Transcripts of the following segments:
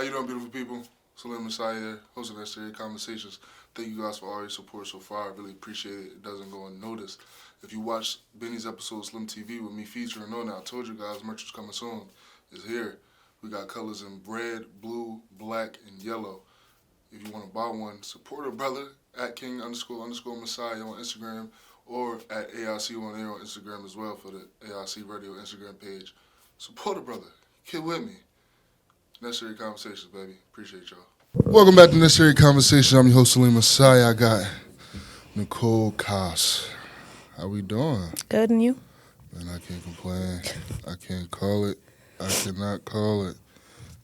How you doing, beautiful people? Saleem here, hosting Necessary Conversations. Thank you guys for all your support so far. I really appreciate it. It doesn't go unnoticed. If you watched Benny's episode Slim TV with me featuring on it, I told you guys merch is coming soon. It's here. We got colors in red, blue, black, and yellow. If you want to buy one, support a brother at King__Messiah on Instagram or at AIC on air on Instagram as well for the AIC Radio Instagram page. Support a brother. Get with me. Necessary Conversations, baby. Appreciate y'all. Welcome back to Necessary Conversations. I'm your host, Saleem Messiah. I got Nicole, Coss. How we doing? Good, and you? Man, I can't complain. I can't call it. I cannot call it.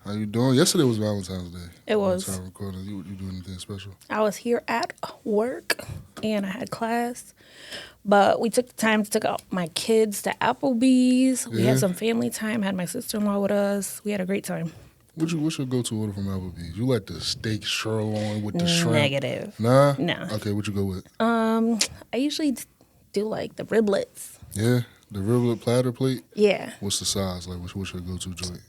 How you doing? Yesterday was Valentine's Day. It was. Time recording. You doing anything special? I was here at work, and I had class. But we took the time to take out my kids to Applebee's. We had some family time. Had my sister-in-law with us. We had a great time. What's your go-to order from Applebee's? You like the steak sirloin with the shrimp? Negative. Nah? No. Okay, what you go with? I usually do like the riblets. Yeah? The riblet platter plate? Yeah. What's the size? Like, what's your go-to joint?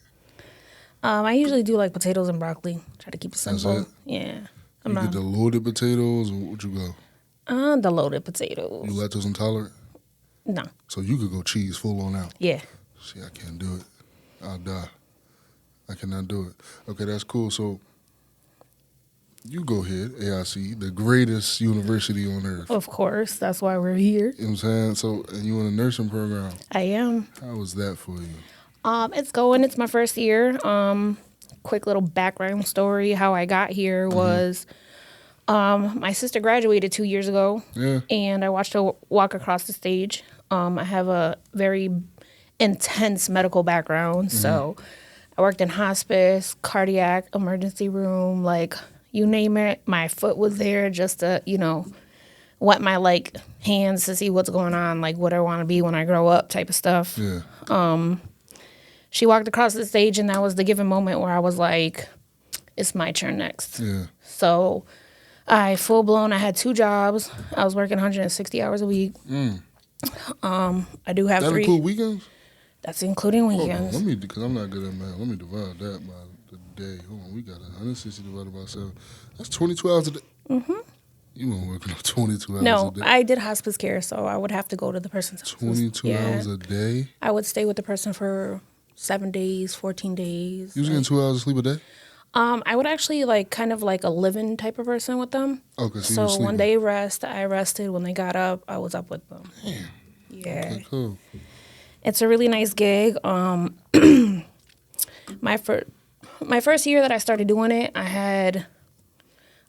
I usually do like potatoes and broccoli. Try to keep it simple. That's it? Yeah. You get the loaded potatoes, or what you go? The loaded potatoes. You lactose intolerant? No. So you could go cheese full on out? Yeah. See, I can't do it. I'll die. I cannot do it. Okay, that's cool. So you go ahead, AIC, the greatest university on earth. Of course. That's why we're here. You know what I'm saying? So, and you in a nursing program. I am. How was that for you? It's going. It's my first year. Quick little background story. How I got here was my sister graduated 2 years ago. Yeah. And I watched her walk across the stage. I have a very intense medical background. So I worked in hospice, cardiac, emergency room, like you name it. My foot was there just to, wet my hands to see what's going on, like what I want to be when I grow up type of stuff. Yeah. She walked across the stage, and that was the given moment where I was like, it's my turn next. Yeah. So I full-blown, I had 2 jobs. I was working 160 hours a week. I do have that 3. That include weekends? That's including weekends. Hold on, because I'm not good at math. Let me divide that by the day. Hold on, we got 160 divided by 7. That's 22 hours a day. Mm-hmm. You weren't working on 22 hours a day. No, I did hospice care, so I would have to go to the person's house. 22 hours a day? I would stay with the person for 7 days, 14 days. You was getting 2 hours of sleep a day? I would actually kind of like a living type of person with them. Okay, so when they rest, I rested. When they got up, I was up with them. Damn. Yeah. Okay, cool. It's a really nice gig. My first year that I started doing it, I had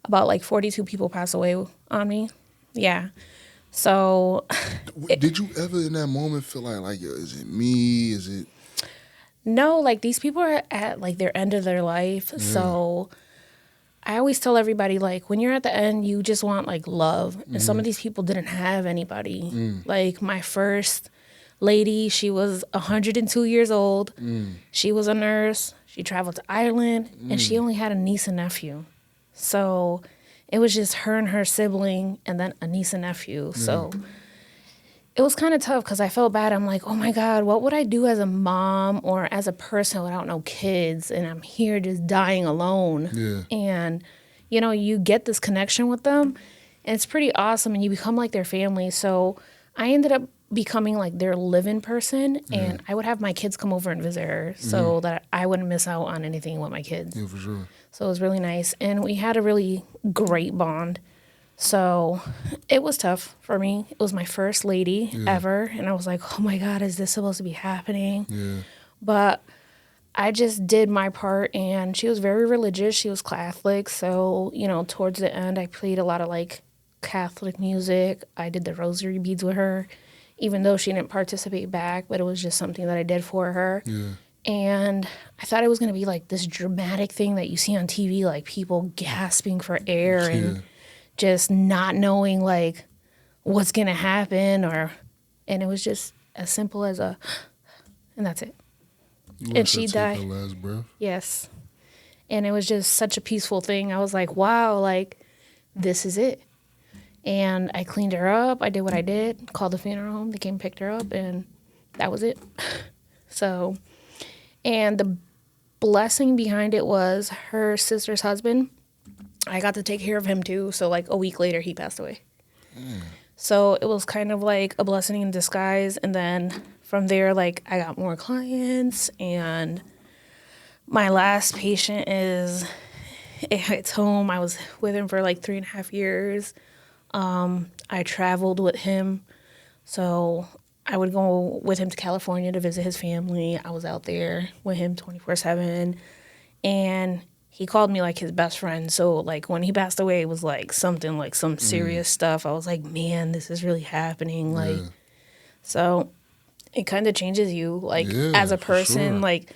about 42 people pass away on me. Yeah. So. Did you ever in that moment feel like, yo, is it me? Is it? No, these people are at their end of their life. Yeah. So I always tell everybody, when you're at the end, you just want love. And some of these people didn't have anybody. My first lady, she was 102 years old. She was a nurse. She traveled to Ireland, and she only had a niece and nephew. So it was just her and her sibling, and then a niece and nephew. So it was kind of tough because I felt bad. I'm like, oh my God, what would I do as a mom or as a person without no kids? And I'm here just dying alone. Yeah. And, you get this connection with them, and it's pretty awesome, and you become like their family. So I ended up becoming their live-in person, and I would have my kids come over and visit her so that I wouldn't miss out on anything with my kids. Yeah, for sure. So it was really nice, and we had a really great bond. So it was tough for me. It was my first lady ever, and I was like, oh my God, is this supposed to be happening? Yeah. But I just did my part, and she was very religious. She was Catholic, so, towards the end, I played a lot of, Catholic music. I did the rosary beads with her, even though she didn't participate back, but it was just something that I did for her. Yeah. And I thought it was going to be this dramatic thing that you see on TV, people gasping for air and just not knowing what's going to happen, and it was just as simple as and that's it. And she died. Her last breath? Yes. And it was just such a peaceful thing. I was like, wow, this is it. And I cleaned her up. I did what I did, called the funeral home. They came and picked her up, and that was it. So, and the blessing behind it was her sister's husband. I got to take care of him too. So like a week later, he passed away. So it was kind of like a blessing in disguise. And then from there, like I got more clients, and my last patient it's home. I was with him for like 3.5 years. I traveled with him. So I would go with him to California to visit his family. I was out there with him 24/7. And he called me like his best friend. So like when he passed away, it was like something like some serious stuff. I was like, man, this is really happening. Like, so it kind of changes you like as a person, like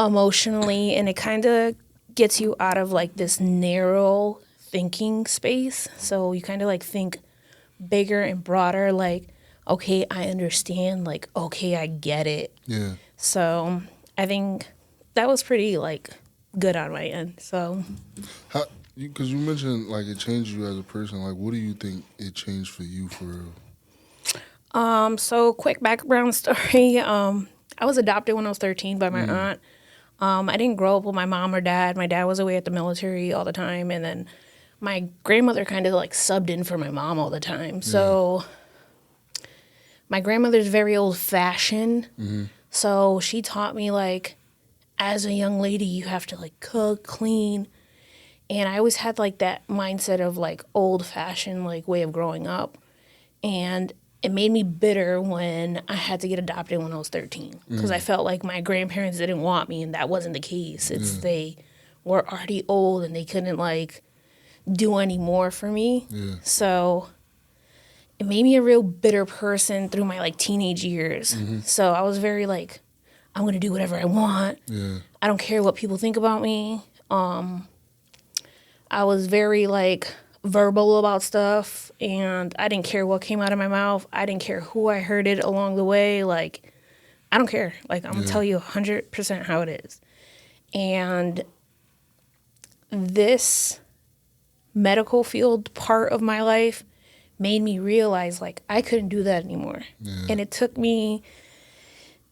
emotionally, and it kind of gets you out of like this narrow thinking space. So you kind of like think bigger and broader, like, okay, I understand, like, okay, I get it. Yeah. So I think that was pretty like good on my end. So How? Because you mentioned like it changed you as a person. Like, what do you think it changed for you for real? so quick background story. I was adopted when I was 13 by my aunt. I didn't grow up with my mom or dad. My dad was away at the military all the time, and then my grandmother kind of like subbed in for my mom all the time. So my grandmother's very old fashioned. So she taught me like, as a young lady, you have to like cook, clean. And I always had like that mindset of like old fashioned like way of growing up. And it made me bitter when I had to get adopted when I was 13, because I felt like my grandparents didn't want me, and that wasn't the case. It's they were already old and they couldn't like do any more for me. So it made me a real bitter person through my like teenage years. So I was very like, I'm gonna do whatever I want. I don't care what people think about me. I was very like verbal about stuff, and I didn't care what came out of my mouth. I didn't care who I heard it along the way. Like, I don't care. Like, I'm gonna tell you 100% how it is. And this medical field part of my life made me realize like I couldn't do that anymore. And it took me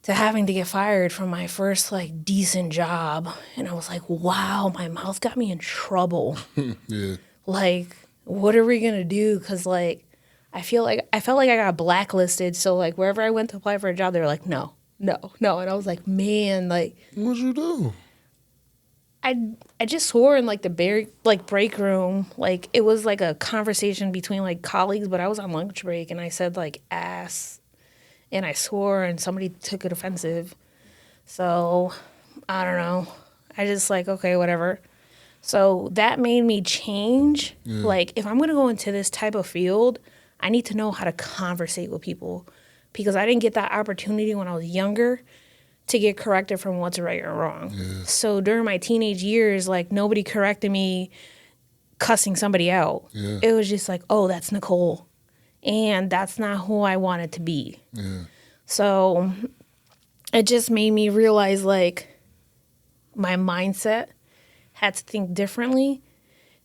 to having to get fired from my first like decent job. And I was like, wow, my mouth got me in trouble. Like, what are we gonna do? Because like I felt like I got blacklisted. So like wherever I went to apply for a job, they were like, no. And I was like, man, like, what'd you do? I just swore in like the break room. Like it was like a conversation between like colleagues, but I was on lunch break and I said like ass, and I swore, and somebody took it offensive. So I don't know. I just like, okay, whatever. So that made me change. Like, if I'm going to go into this type of field, I need to know how to conversate with people, because I didn't get that opportunity when I was younger to get corrected from what's right or wrong. So during my teenage years, like, nobody corrected me cussing somebody out. It was just like, oh, that's Nicole. And that's not who I wanted to be. So it just made me realize, like, my mindset had to think differently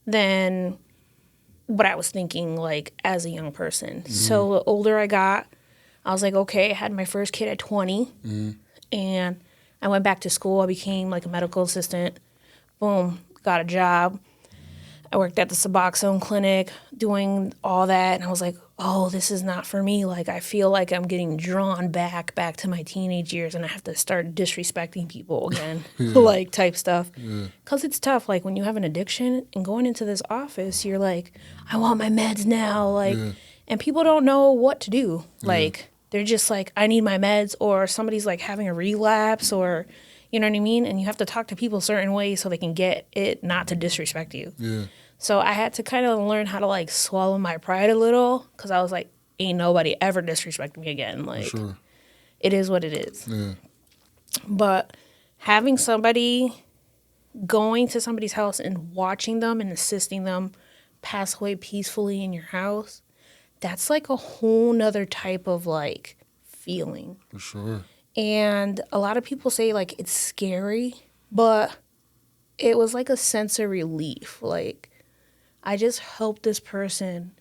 than what I was thinking, like, as a young person. So the older I got, I was like, okay, I had my first kid at 20, and I went back to school. I became, like, a medical assistant. Boom, got a job. I worked at the Suboxone clinic doing all that, and I was like, oh, this is not for me. Like, I feel like I'm getting drawn back to my teenage years, and I have to start disrespecting people again, like, type stuff. Because it's tough. Like, when you have an addiction and going into this office, you're like, I want my meds now. Like, and people don't know what to do. Like, they're just like, I need my meds, or somebody's, like, having a relapse, or, you know what I mean? And you have to talk to people certain ways so they can get it not to disrespect you. So I had to kind of learn how to, like, swallow my pride a little, because I was like, ain't nobody ever disrespect me again. Like, it is what it is. But having somebody, going to somebody's house and watching them and assisting them pass away peacefully in your house, that's, like, a whole nother type of, like, feeling. For sure. And a lot of people say, like, it's scary, but it was, like, a sense of relief. Like, I just helped this person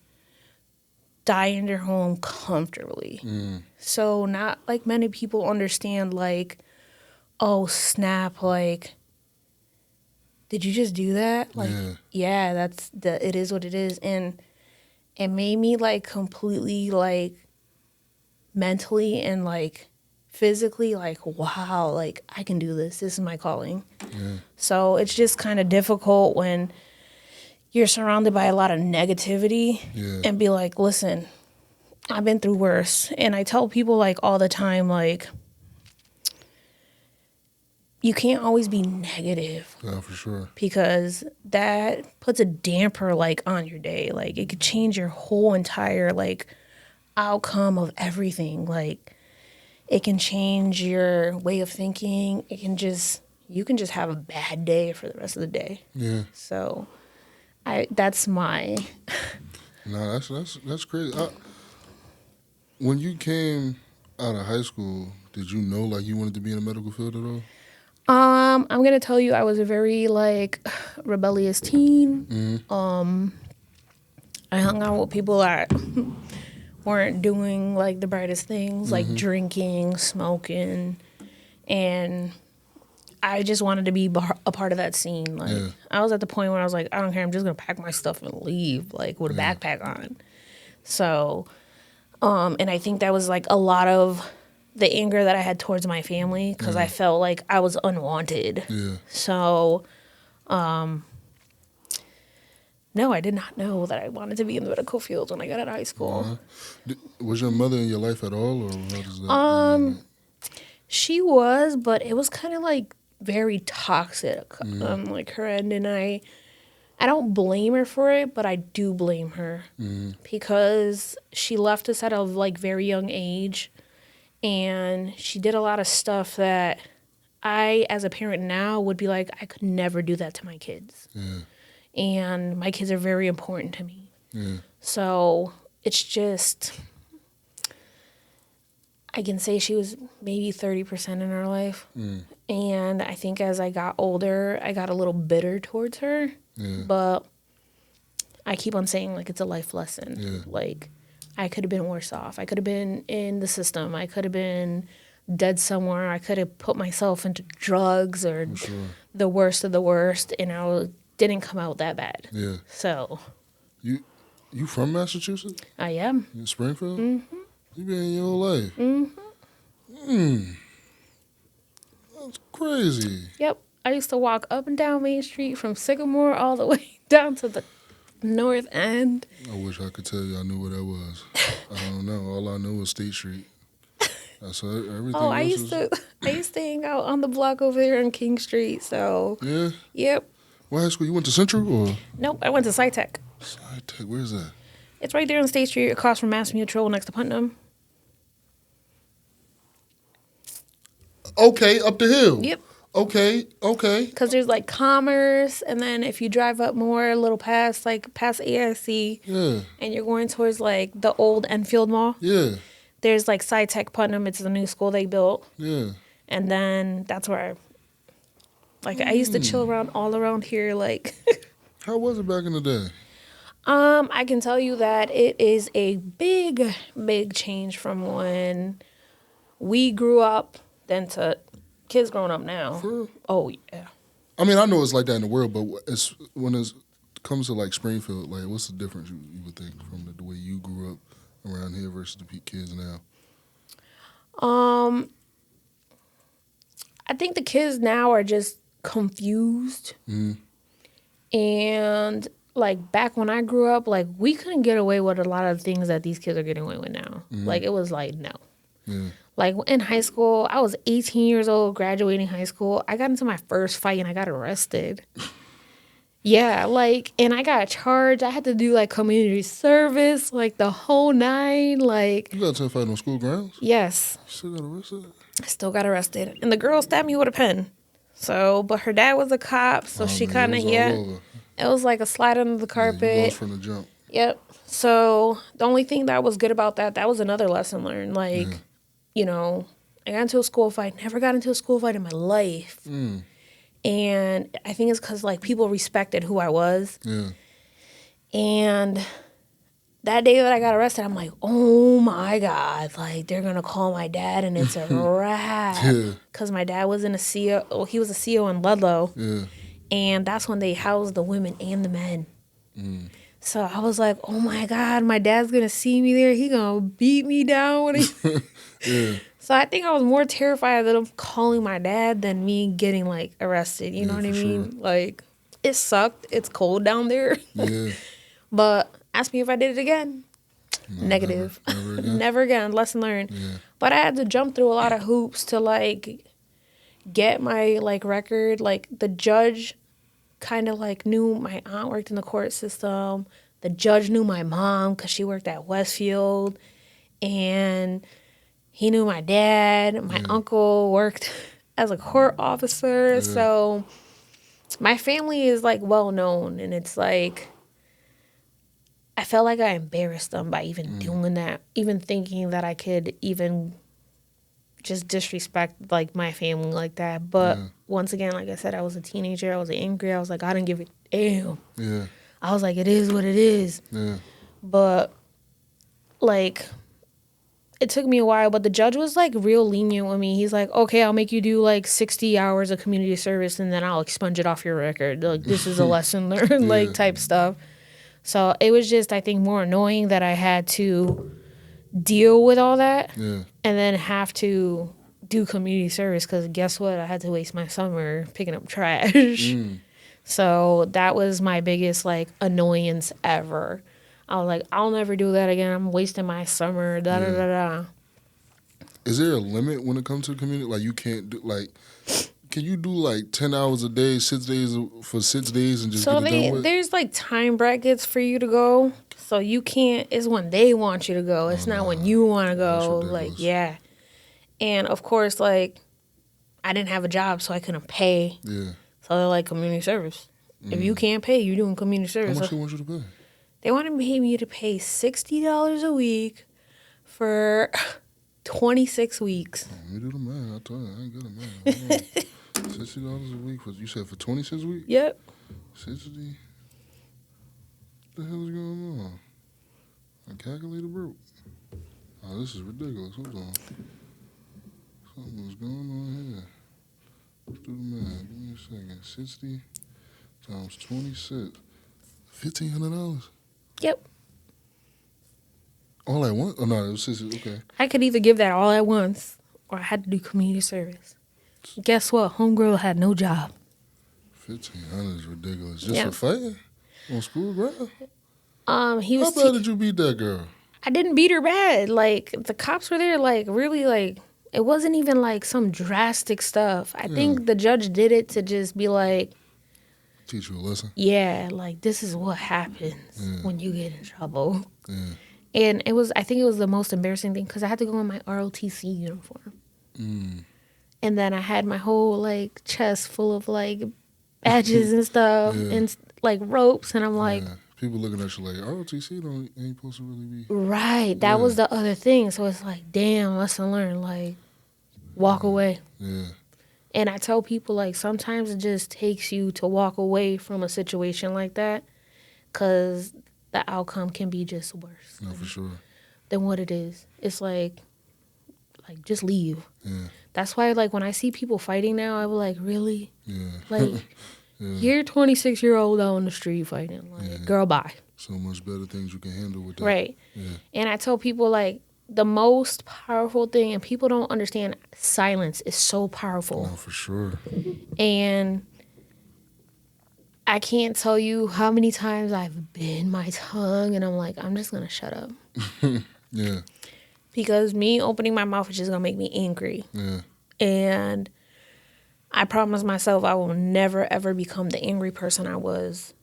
die in their home comfortably. So not like many people understand, like, oh, snap, like, did you just do that? Like, yeah, it is what it is. And it made me like completely like mentally and like physically like, wow, like I can do this. This is my calling. Yeah. So it's just kind of difficult when you're surrounded by a lot of negativity and be like, listen, I've been through worse. And I tell people like all the time, like, you can't always be negative. Yeah, for sure. Because that puts a damper like on your day. Like it could change your whole entire like outcome of everything. Like it can change your way of thinking. You can just have a bad day for the rest of the day. Yeah. So that's my No, that's crazy. When you came out of high school, did you know like you wanted to be in the medical field at all? I'm gonna tell you I was a very like rebellious teen. Mm-hmm. I hung out with people that weren't doing like the brightest things, like drinking, smoking, and I just wanted to be a part of that scene. Like I was at the point where I was like, I don't care, I'm just gonna pack my stuff and leave, like with a backpack on. So, and I think that was like a lot of the anger that I had towards my family because I felt like I was unwanted. Yeah. So, no, I did not know that I wanted to be in the medical field when I got out of high school. Was your mother in your life at all, or how does that? She was, but it was kind of like very toxic. Like her end, and I don't blame her for it, but I do blame her because she left us at a like very young age. And she did a lot of stuff that I, as a parent now, would be like, I could never do that to my kids. Yeah. And my kids are very important to me. Yeah. So it's just, I can say she was maybe 30% in our life. And I think as I got older, I got a little bitter towards her. Yeah. But I keep on saying, like, it's a life lesson. Yeah. Like, I could have been worse off. I could have been in the system. I could have been dead somewhere. I could have put myself into drugs or the worst of the worst, and I didn't come out that bad. Yeah. So. You from Massachusetts? I am. In Springfield? Mm-hmm. You been in your whole life? Mm-hmm. That's crazy. Yep. I used to walk up and down Main Street from Sycamore all the way down to the north end. I wish I could tell you I knew where that was. I don't know. All I know is State Street. That's everything. Oh, I used to hang out on the block over there on King Street. So yeah. Yep. What high school? You went to Central or? Nope, I went to SciTech. SciTech, where's that? It's right there on State Street, across from Mass Mutual, next to Putnam. Okay, up the hill. Yep. Okay. Because there's like Commerce, and then if you drive up more, a little past AIC, and you're going towards like the old Enfield Mall. Yeah. There's like SciTech Putnam. It's the new school they built. Yeah. And then that's where I used to chill all around here. Like, how was it back in the day? I can tell you that it is a big, big change from when we grew up than to kids growing up now. For real? Oh, yeah. I mean, I know it's like that in the world, but when it comes to like Springfield, like what's the difference you would think from the way you grew up around here versus the kids now? I think the kids now are just confused. And like back when I grew up, like we couldn't get away with a lot of things that these kids are getting away with now. Like it was like, no. Yeah. Like in high school, I was 18 years old, graduating high school. I got into my first fight and I got arrested. Yeah, like, and I got charged. I had to do like community service, like the whole nine. Like, you got to fight on school grounds? Yes. You still got arrested? I still got arrested. And the girl stabbed me with a pen. So, but her dad was a cop, so she kind of, it was like a slide under the carpet. Yeah, you lost from the jump. Yep. So the only thing that was good about that was another lesson learned. Like, you know, I got into a school fight, never got into a school fight in my life. And I think it's because, like, people respected who I was. Yeah. And that day that I got arrested, I'm like, oh, my God. Like, they're going to call my dad, and it's a wrap. Yeah. Because my dad was in a CO. Well, he was a CO in Ludlow. Yeah. And that's when they housed the women and the men. So I was like, oh my God, my dad's going to see me there. He going to beat me down. When Yeah. So I think I was more terrified of them calling my dad than me getting, like, arrested. You know what I mean? Sure. Like, it sucked. It's cold down there. Yeah. But ask me if I did it again. No, Negative. Never again. Never again. Lesson learned. Yeah. But I had to jump through a lot of hoops to, like, get my, like, record. Like, the judge kind of, like, knew my aunt worked in the court system. The judge knew my mom because she worked at Westfield. And he knew my dad. My uncle worked as a court officer. Yeah. So my family is, like, well known. And it's, like, I felt like I embarrassed them by even doing that. Even thinking that I could even just disrespect, like, my family like that. But once again, like I said, I was a teenager. I was angry. I was like, I didn't give a damn. Yeah. I was like, it is what it is. Yeah. But, like, it took me a while. But the judge was, like, real lenient with me. He's like, okay, I'll make you do, like, 60 hours of community service, and then I'll expunge it off your record. Like, this is a lesson learned, like, type stuff. So it was just, I think, more annoying that I had to deal with all that. Yeah. And then have to do community service because guess what? I had to waste my summer picking up trash. So that was my biggest, like, annoyance ever. I was like, I'll never do that again. I'm wasting my summer. Da da da da. Is there a limit when it comes to community? Like, you can't do, like, can you do, like, 10 hours a day, 6 days for 6 days and just So get it done with? there's, like, time brackets for you to go. So you can't, it's when they want you to go. It's not when you want to go. Like, yeah. And, of course, like, I didn't have a job, so I couldn't pay. Yeah. So they're like, community service. If you can't pay, you're doing community How service. much they want you to pay? They wanted me to pay $60 a week for 26 weeks. Let me do the math. I told you, I ain't good at math. $60 a week. You said for 26 weeks? Yep. 60? What the hell is going on? My calculator broke. Oh, this is ridiculous. Hold on. Something's going on here. Let's do the math. Give me a second. 60 times 26. $1,500? Yep. All at once? Oh, no, it was 60. Okay. I could either give that all at once or I had to do community service. Guess what? Homegirl had no job. $1,500 is ridiculous. Just for fighting? On school ground? He was How bad did you beat that girl? I didn't beat her bad. Like, the cops were there, like, really, like, it wasn't even, like, some drastic stuff. I think the judge did it to just be like, teach you a lesson? Yeah, like, this is what happens when you get in trouble. Yeah. And I think it was the most embarrassing thing because I had to go in my ROTC uniform. And then I had my whole, like, chest full of, like, badges and stuff and, like, ropes. And I'm like... Yeah. People looking at you like, ROTC ain't supposed to really be... Right. That was the other thing. So it's like, damn, lesson learned. Like, walk away. Yeah. And I tell people, like, sometimes it just takes you to walk away from a situation like that because the outcome can be just worse. No, for sure. Than what it is. It's like, just leave. Yeah. That's why, like, when I see people fighting now, I be like, really? Yeah. Like, you're 26-year-old out on the street fighting. Like, girl, bye. So much better things you can handle with that. Right. Yeah. And I tell people, like, the most powerful thing, and people don't understand, silence is so powerful. No, for sure. And I can't tell you how many times I've bit my tongue, and I'm like, I'm just going to shut up. Yeah. Because me opening my mouth is just going to make me angry. Yeah. And I promise myself I will never, ever become the angry person I was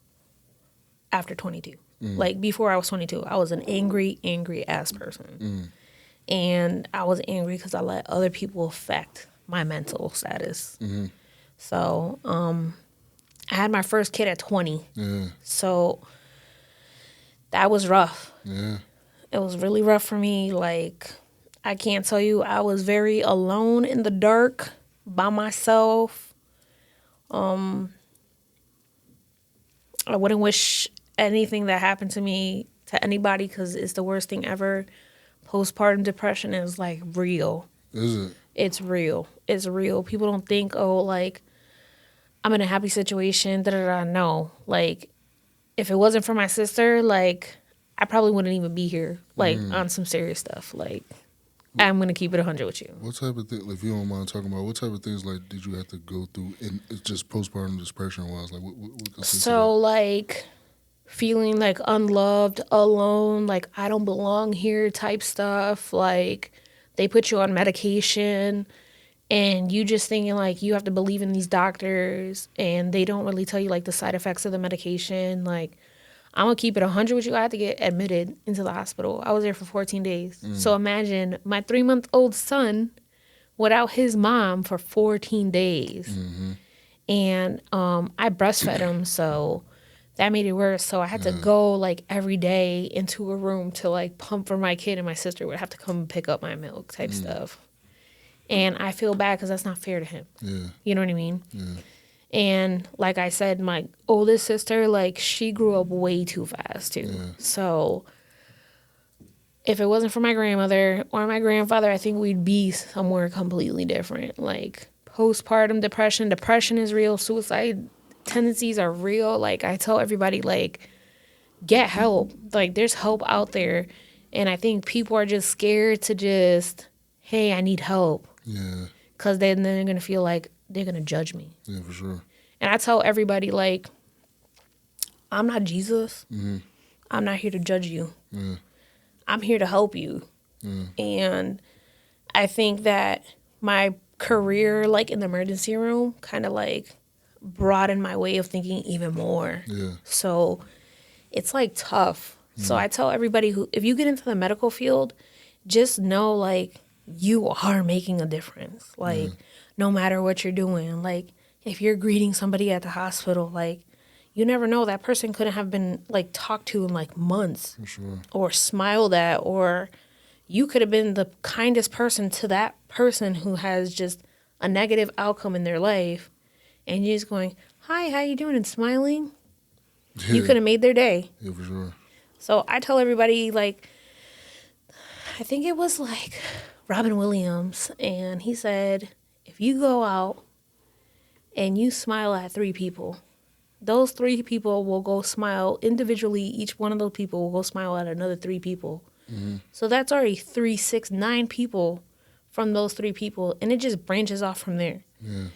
after 22. Like, before I was 22, I was an angry ass person. And I was angry because I let other people affect my mental status. So, I had my first kid at 20. Yeah. So, that was rough. Yeah. It was really rough for me. Like, I can't tell you, I was very alone in the dark by myself. I wouldn't wish anything that happened to me to anybody because it's the worst thing ever. Postpartum depression is, like, real. Is it? It's real. It's real. People don't think, oh, like, I'm in a happy situation, da da da. No, like, if it wasn't for my sister, like, I probably wouldn't even be here, like, on some serious stuff. Like, I'm gonna keep it 100 with you. What type of thing, if you don't mind talking about, what type of things like did you have to go through? And it's just postpartum depression wise, like what consists So, of like, feeling like unloved, alone, like I don't belong here type stuff. Like, they put you on medication and you just thinking like you have to believe in these doctors and they don't really tell you like the side effects of the medication. Like, I'm gonna keep it 100 with you. I had to get admitted into the hospital. I was there for 14 days. So imagine my 3-month-old son without his mom for 14 days. And I breastfed him, so that made it worse. So I had to go like every day into a room to like pump for my kid, and my sister would have to come and pick up my milk type stuff. And I feel bad because that's not fair to him. Yeah. You know what I mean? Yeah. And like I said, my oldest sister, like, she grew up way too fast too. Yeah. So if it wasn't for my grandmother or my grandfather, I think we'd be somewhere completely different. Like, postpartum depression, depression is real. Suicide tendencies are real. Like, I tell everybody, like, get help. Like, there's help out there. And I think people are just scared to just, hey, I need help. Yeah. Because then they're going to feel like they're going to judge me. Yeah, for sure. And I tell everybody, like, I'm not Jesus. I'm not here to judge you. Yeah. I'm here to help you. And I think that my career, like, in the emergency room kind of, like, broadened my way of thinking even more. Yeah. So it's, like, tough. So I tell everybody if you get into the medical field, just know, like, you are making a difference. Like, no matter what you're doing. Like, if you're greeting somebody at the hospital, like, you never know. That person couldn't have been, like, talked to in, like, months. For sure. Or smiled at. Or you could have been the kindest person to that person who has just a negative outcome in their life. And you're just going, hi, how you doing? And smiling. Yeah. You could have made their day. Yeah, for sure. So I tell everybody, like, I think it was, like, Robin Williams. And he said, if you go out and you smile at 3 people, those 3 people will go smile individually. Each one of those people will go smile at another 3 people. So that's already 3, 6, 9 people from those 3 people. And it just branches off from there. Yeah.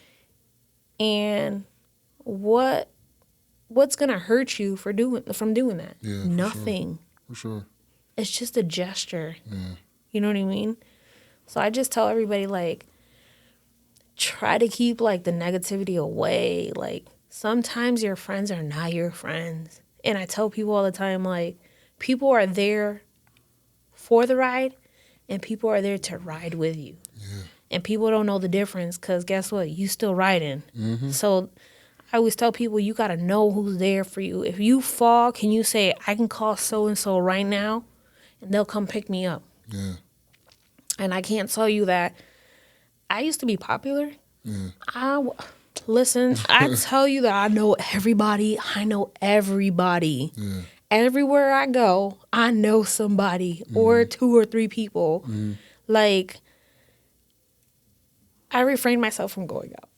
And what's going to hurt you from doing that? Yeah, for Nothing. For sure. It's just a gesture. Yeah. You know what I mean? So I just tell everybody, like, try to keep, like, the negativity away. Like, sometimes your friends are not your friends. And I tell people all the time, like, people are there for the ride and people are there to ride with you. Yeah. And people don't know the difference because guess what? You still riding. So I always tell people, you got to know who's there for you. If you fall, can you say, I can call so-and-so right now and they'll come pick me up. Yeah. And I can't tell you that I used to be popular. Yeah. Listen, I tell you that I know everybody. Yeah. Everywhere I go, I know somebody or 2 or 3 people. Like, I refrain myself from going out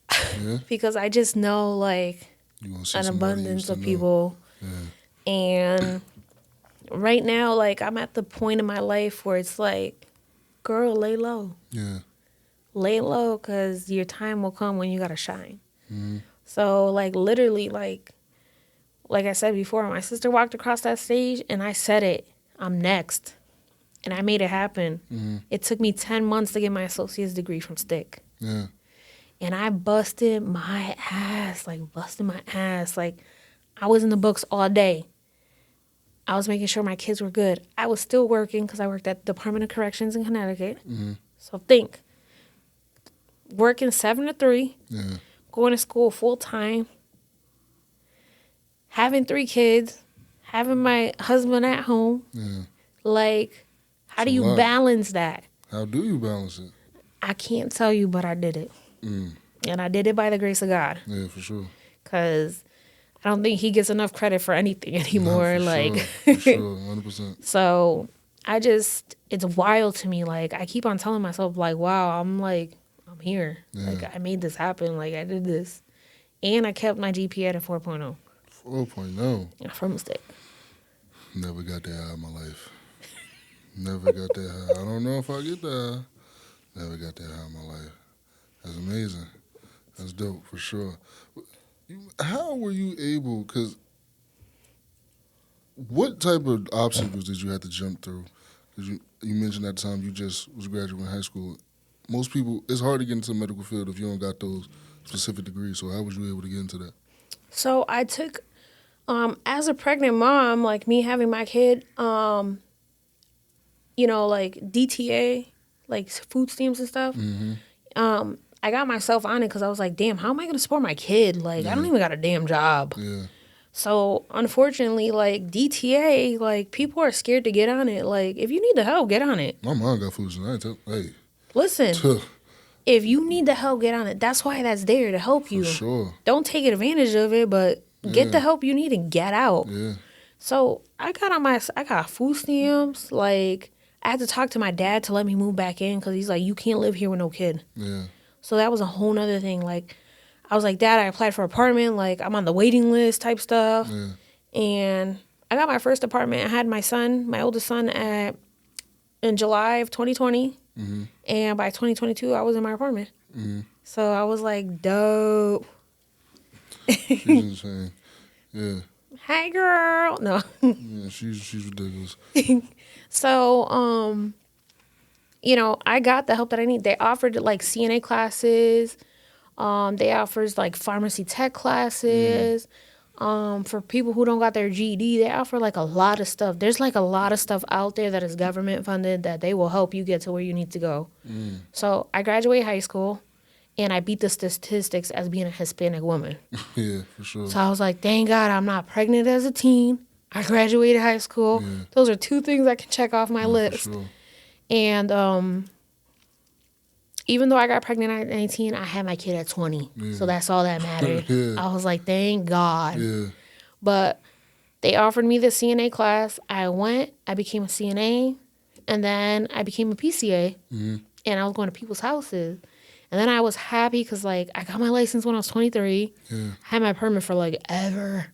Yeah. because I just know, like, You gonna see an somebody you abundance used to of know. people. Yeah. And right now, like, I'm at the point in my life where it's like, girl, lay low. Yeah. Lay low because your time will come when you got to shine. So, like, literally, like I said before, my sister walked across that stage and I said it. I'm next. And I made it happen. It took me 10 months to get my associate's degree from Stick. Yeah. And I busted my ass. Like, I was in the books all day. I was making sure my kids were good. I was still working because I worked at the Department of Corrections in Connecticut. So think, working 7 to 3, Yeah. going to school full time, having 3 kids, having my husband at home. Yeah. Like, how It's do a you lot. balance that? How do you balance it? I can't tell you, but I did it. And I did it by the grace of God. Yeah, for sure. Because I don't think he gets enough credit for anything anymore. No, for like, sure. For sure. 100%. So it's wild to me. Like, I keep on telling myself, like, wow, I'm here. Yeah. Like, I made this happen. Like, I did this. And I kept my GPA at a 4.0. 4.0. From mistake. Never got that high in my life. Never got that high. I don't know if I get that high. Never got that high in my life. That's amazing. That's dope for sure. How were you able, because what type of obstacles did you have to jump through? Because you mentioned at the time you just was graduating high school. Most people, it's hard to get into the medical field if you don't got those specific degrees. So how was you able to get into that? So I took, as a pregnant mom, like me having my kid, you know, like DTA, like food stamps and stuff. I got myself on it because I was like, damn, how am I going to support my kid? Like, I don't even got a damn job. Yeah. So, unfortunately, like, DTA, like, people are scared to get on it. Like, if you need the help, get on it. My mom got food stamps. Hey. Listen, if you need the help, get on it. That's why that's there, to help you. For sure. Don't take advantage of it, but get the help you need and get out. Yeah. So, I got food stamps. Like, I had to talk to my dad to let me move back in because he's like, you can't live here with no kid. Yeah. So that was a whole nother thing. Like, I was like, Dad, I applied for an apartment. Like, I'm on the waiting list type stuff. Yeah. And I got my first apartment. I had my son, my oldest son, in July of 2020. Mm-hmm. And by 2022, I was in my apartment. Mm-hmm. So I was like, dope. She's insane. Yeah. Hey, girl. No. Yeah, she's ridiculous. So, you know, I got the help that I need. They offered like CNA classes. They offers like pharmacy tech classes. For people who don't got their GED, they offer like a lot of stuff. There's like a lot of stuff out there that is government funded that they will help you get to where you need to go. So I graduated high school and I beat the statistics as being a Hispanic woman. Yeah, for sure. So I was like, thank God I'm not pregnant as a teen. I graduated high school. Yeah. Those are two things I can check off my list. For sure. And even though I got pregnant at 19, I had my kid at 20. Yeah. So that's all that mattered. Yeah. I was like, thank God. Yeah. But they offered me the CNA class. I went, I became a CNA, and then I became a PCA. Mm-hmm. And I was going to people's houses. And then I was happy because, like, I got my license when I was 23. Yeah. Had my permit for, like, ever.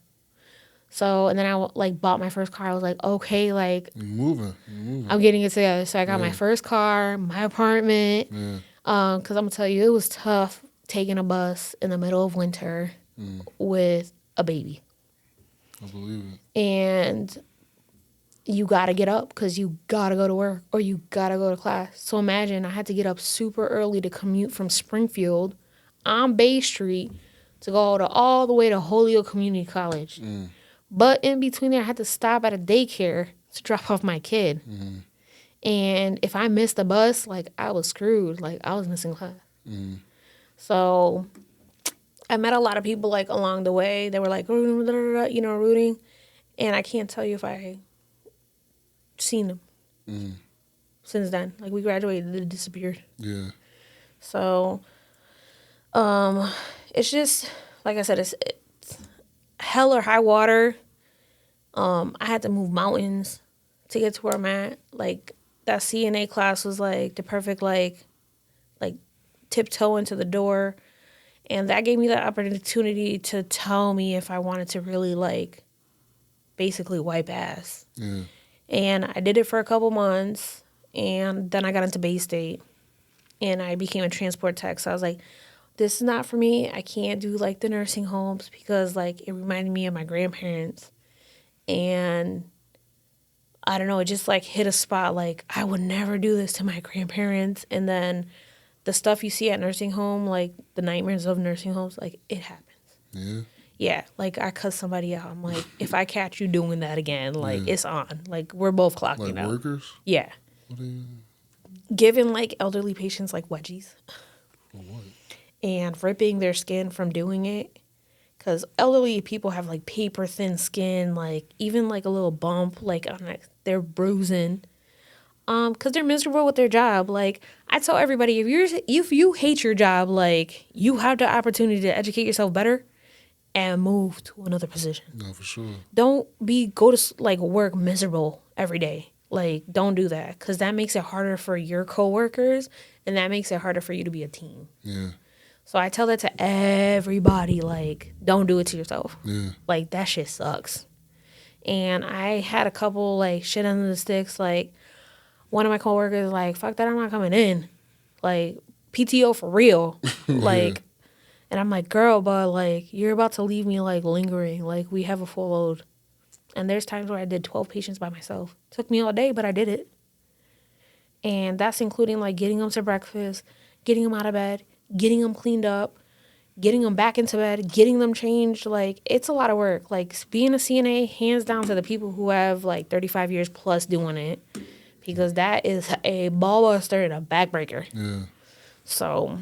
So, and then I, like, bought my first car. I was like, okay, like, You're moving. I'm getting it together. So I got my first car, my apartment. Yeah. Because I'm going to tell you, it was tough taking a bus in the middle of winter with a baby. I believe it. And you got to get up because you got to go to work or you got to go to class. So imagine I had to get up super early to commute from Springfield on Bay Street to go all the way to Holyoke Community College. But in between there, I had to stop at a daycare to drop off my kid. And if I missed the bus, like, I was screwed. Like, I was missing class. So I met a lot of people, like, along the way. They were, like, you know, rooting. And I can't tell you if I seen them since then. Like, we graduated, they disappeared. Yeah. So it's just, like I said, it's hell or high water. I had to move mountains to get to where I'm at. Like, that CNA class was like the perfect like tiptoe into the door, and that gave me the opportunity to tell me if I wanted to really like basically wipe ass. Yeah. And I did it for a couple months, and then I got into Bay State, and I became a transport tech. So I was like, this is not for me. I can't do like the nursing homes because like it reminded me of my grandparents, and I don't know, it just like hit a spot like I would never do this to my grandparents. And then the stuff you see at nursing home, like the nightmares of nursing homes, like it happens. Yeah. Yeah, like I cuss somebody out. I'm like, if I catch you doing that again, like it's on. Like we're both clocking Like out. workers? Yeah. What are you? Giving like elderly patients like wedgies For what? and ripping their skin from doing it. Because elderly people have, like, paper-thin skin, like, even, like, a little bump, like, on they're bruising. Because they're miserable with their job. Like, I tell everybody, if you hate your job, like, you have the opportunity to educate yourself better and move to another position. No, for sure. Don't go to, like, work miserable every day. Like, don't do that. Because that makes it harder for your coworkers, and that makes it harder for you to be a team. Yeah. So I tell that to everybody, like, don't do it to yourself. Yeah. Like, that shit sucks. And I had a couple, like, shit under the sticks. Like, one of my coworkers, like, fuck that, I'm not coming in. Like, PTO for real. Like, and I'm like, girl, but, like, you're about to leave me, like, lingering. Like, we have a full load. And there's times where I did 12 patients by myself. Took me all day, but I did it. And that's including, like, getting them to breakfast, getting them out of bed, getting them cleaned up, getting them back into bed, getting them changed. Like, it's a lot of work. Like, being a CNA, hands down to the people who have, like, 35 years plus doing it. Because that is a ball buster and a backbreaker. Yeah. So,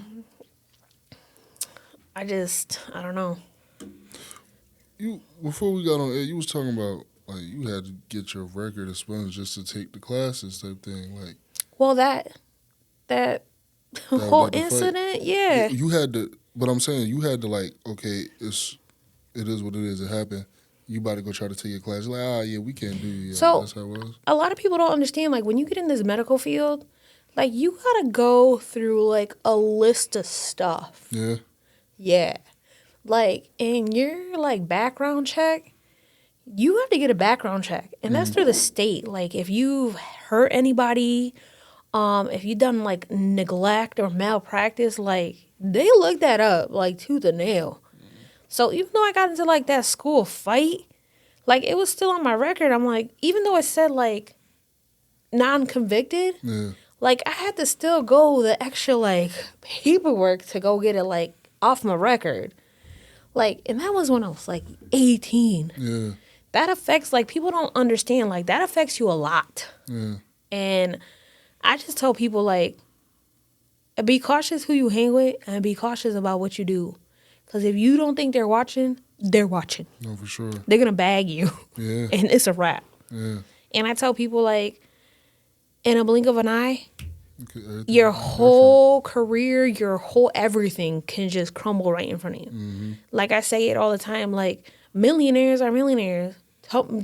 I don't know. You before we got on air, you was talking about like you had to get your record expunged just to take the classes type thing. Like, Well, that whole about the fight. incident, yeah. You had to, but I'm saying you had to like, okay, it is what it is. It happened. You about to go try to take your class. You're like, yeah, we can't do it. So That's how it was. a lot of people don't understand. Like, when you get in this medical field, like, you gotta go through like a list of stuff. Yeah. Yeah. Like, in your, like, background check, you have to get a background check. And that's through the state. Like, if you've hurt anybody, if you've done, like, neglect or malpractice, like, they look that up, like, tooth and nail. So even though I got into, like, that school fight, like, it was still on my record. I'm like, even though it said, like, non-convicted, Yeah. like, I had to still go the extra, like, paperwork to go get it, like, off my record. Like, and that was when I was, like, 18. Yeah. That affects, like, people don't understand. Like, that affects you a lot. Yeah. And I just tell people, like, be cautious who you hang with and be cautious about what you do. Because if you don't think they're watching, they're watching. No, for sure. They're going to bag you. Yeah. And it's a wrap. Yeah. And I tell people, like, in a blink of an eye, Okay, your whole career, your whole everything can just crumble right in front of you. Mm-hmm. Like I say it all the time, like, millionaires are millionaires.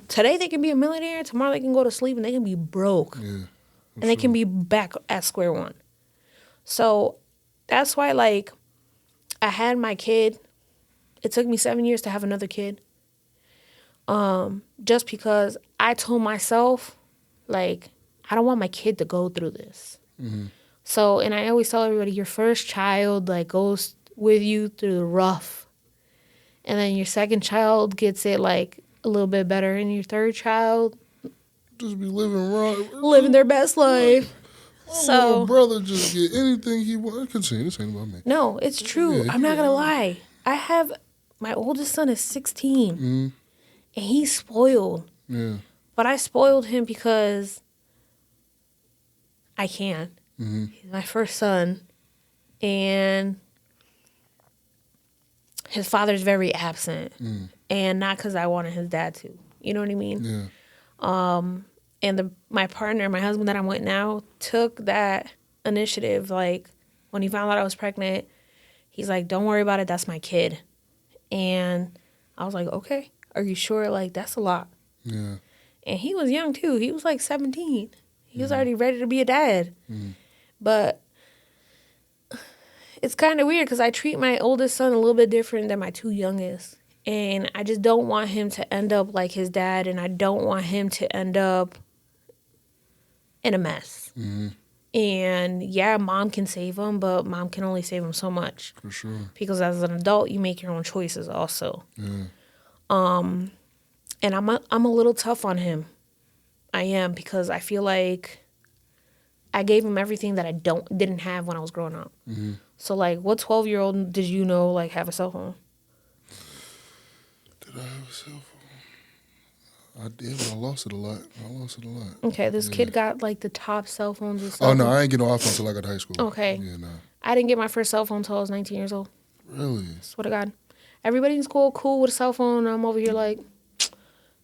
Today they can be a millionaire, tomorrow they can go to sleep and they can be broke. Yeah. And they can be back at square one. So that's why, like, I had my kid. It took me 7 years to have another kid. Just because I told myself, like, I don't want my kid to go through this. Mm-hmm. So, and I always tell everybody, your first child, like, goes with you through the rough. And then your second child gets it, like, a little bit better. And your third child, Just be living right. living their best life. So, my brother just get anything he wants. Continue. This ain't about me. no, it's true. Yeah, I'm not going to lie. I have, my oldest son is 16. Mm-hmm. And he's spoiled. Yeah. But I spoiled him because I can. Mm-hmm. He's my first son. And his father's very absent. Mm. And not because I wanted his dad to. You know what I mean? Yeah. And my partner, my husband that I'm with now, took that initiative. Like, when he found out I was pregnant, he's like, don't worry about it. That's my kid. And I was like, okay, are you sure? Like, that's a lot. Yeah. And he was young, too. He was like 17. He was already ready to be a dad. Mm. But it's kind of weird because I treat my oldest son a little bit different than my two youngest. And I just don't want him to end up like his dad, and I don't want him to end up in a mess. Mm-hmm. And yeah, mom can save him, but mom can only save him so much. For sure. Because as an adult, you make your own choices also. Yeah. And I'm a little tough on him. I am, because I feel like I gave him everything that I didn't have when I was growing up. Mm-hmm. So, like, what 12-year-old did you know, like, have a cell phone? Did I have a cell phone? I did, but I lost it a lot. Okay, this kid got, like, the top cell phones and stuff. Oh, no, I ain't get no iPhone until I got to high school. Okay. Yeah, no. I didn't get my first cell phone until I was 19 years old. Really? Swear to God. Everybody in school, cool with a cell phone. I'm over here, like,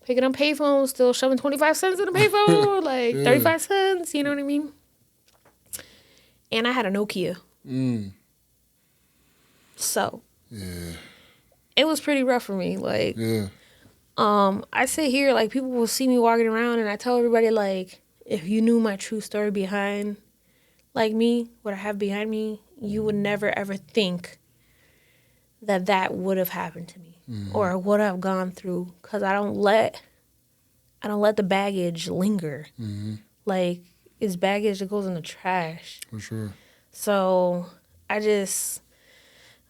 picking up payphones, still shoving 25 cents in a payphone, like, Yeah. 35 cents, you know what I mean? And I had a Nokia. Mm. So, Yeah. it was pretty rough for me. Like, Yeah. I sit here, like, people will see me walking around, and I tell everybody, like, if you knew my true story behind, like, me, what I have behind me, you would never, ever think that would have happened to me or what I've gone through, because I don't let the baggage linger. Like, it's baggage that goes in the trash. For sure. So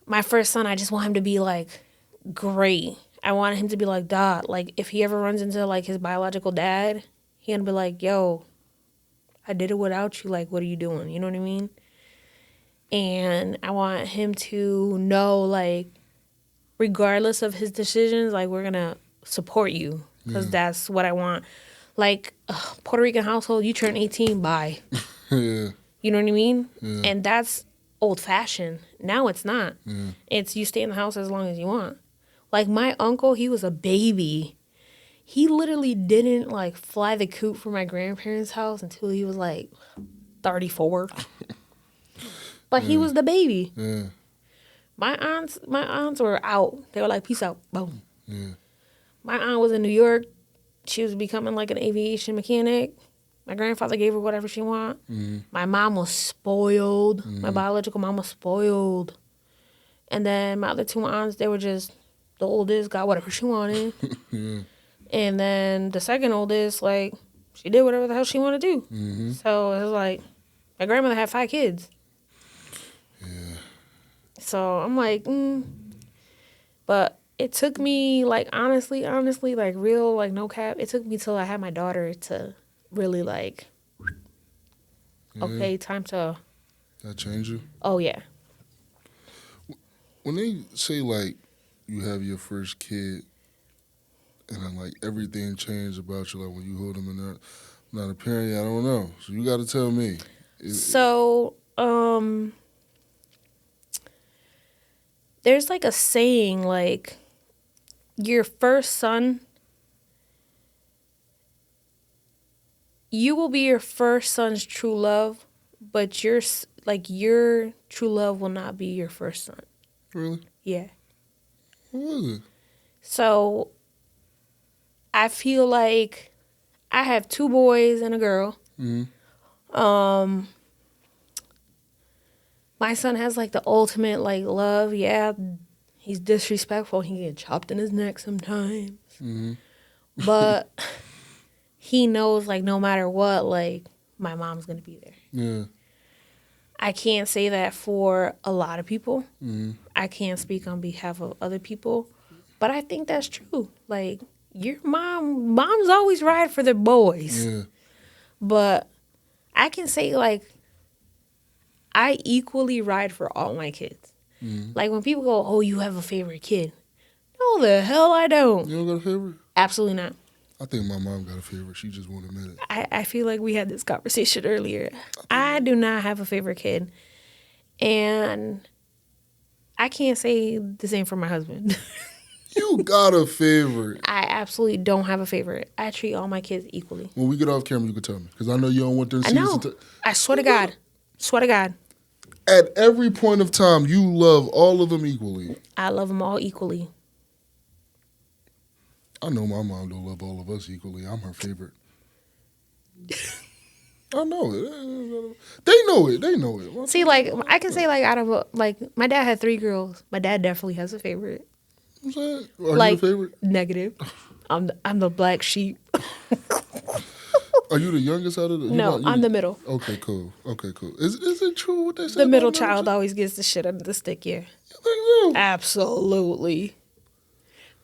my first son, I just want him to be like great. I want him to be like, Dad, like if he ever runs into like his biological dad, he gonna be like, yo, I did it without you. Like, what are you doing? You know what I mean? And I want him to know, like, regardless of his decisions, like, we're gonna support you, because that's what I want. Like, Puerto Rican household, you turn 18, bye. Yeah. You know what I mean? Yeah. And that's old fashioned. Now it's not. It's you stay in the house as long as you want. Like, my uncle, he was a baby. He literally didn't, like, fly the coop for my grandparents' house until he was, like, 34. But he was the baby. Yeah. My aunts were out. They were like, peace out. Boom. Yeah. My aunt was in New York. She was becoming, like, an aviation mechanic. My grandfather gave her whatever she wanted. My mom was spoiled. My biological mom was spoiled. And then my other two aunts, they were just the oldest, got whatever she wanted. And then the second oldest, like, she did whatever the hell she wanted to do. So it was like, my grandmother had 5 kids. Yeah. So I'm like, But it took me, like, honestly, like, real, like, no cap, it took me till I had my daughter to really, like, okay, time to... That change you? Oh, yeah. When they say, like, you have your first kid and then, like, everything changed about you, like, when you hold them in that, I'm not a parent yet, I don't know. So you got to tell me. There's, like, a saying, like, your first son, you will be your first son's true love, but your true love will not be your first son. Really? Yeah. What was it? So I feel like I have 2 boys and a girl. My son has, like, the ultimate, like, love. Yeah, he's disrespectful. He get chopped in his neck sometimes. But he knows, like, no matter what, like, my mom's going to be there. Yeah. I can't say that for a lot of people. I can't speak on behalf of other people. But I think that's true. Like, your moms always ride for their boys. Yeah. But I can say, like, I equally ride for all my kids. Like, when people go, oh, you have a favorite kid. No, the hell I don't. You don't got a favorite? Absolutely not. I think my mom got a favorite. She just won't admit it. I feel like we had this conversation earlier. I do not have a favorite kid. And I can't say the same for my husband. You got a favorite. I absolutely don't have a favorite. I treat all my kids equally. When we get off camera, you can tell me. Because I know you don't want them I know. to... I swear to God. Swear to God. At every point of time, you love all of them equally. I love them all equally. I know my mom don't love all of us equally. I'm her favorite. I know it. They know it. They know it. See, like, I can say, like, out of, like, my dad had 3 girls. My dad definitely has a favorite. What's that? Are Like, you a favorite? Negative. I'm the black sheep. Are you the youngest out of the... No, I'm the middle. Okay, cool. Is it true what they say? The middle about child always gets the shit under the stick, yeah. You think so? Absolutely.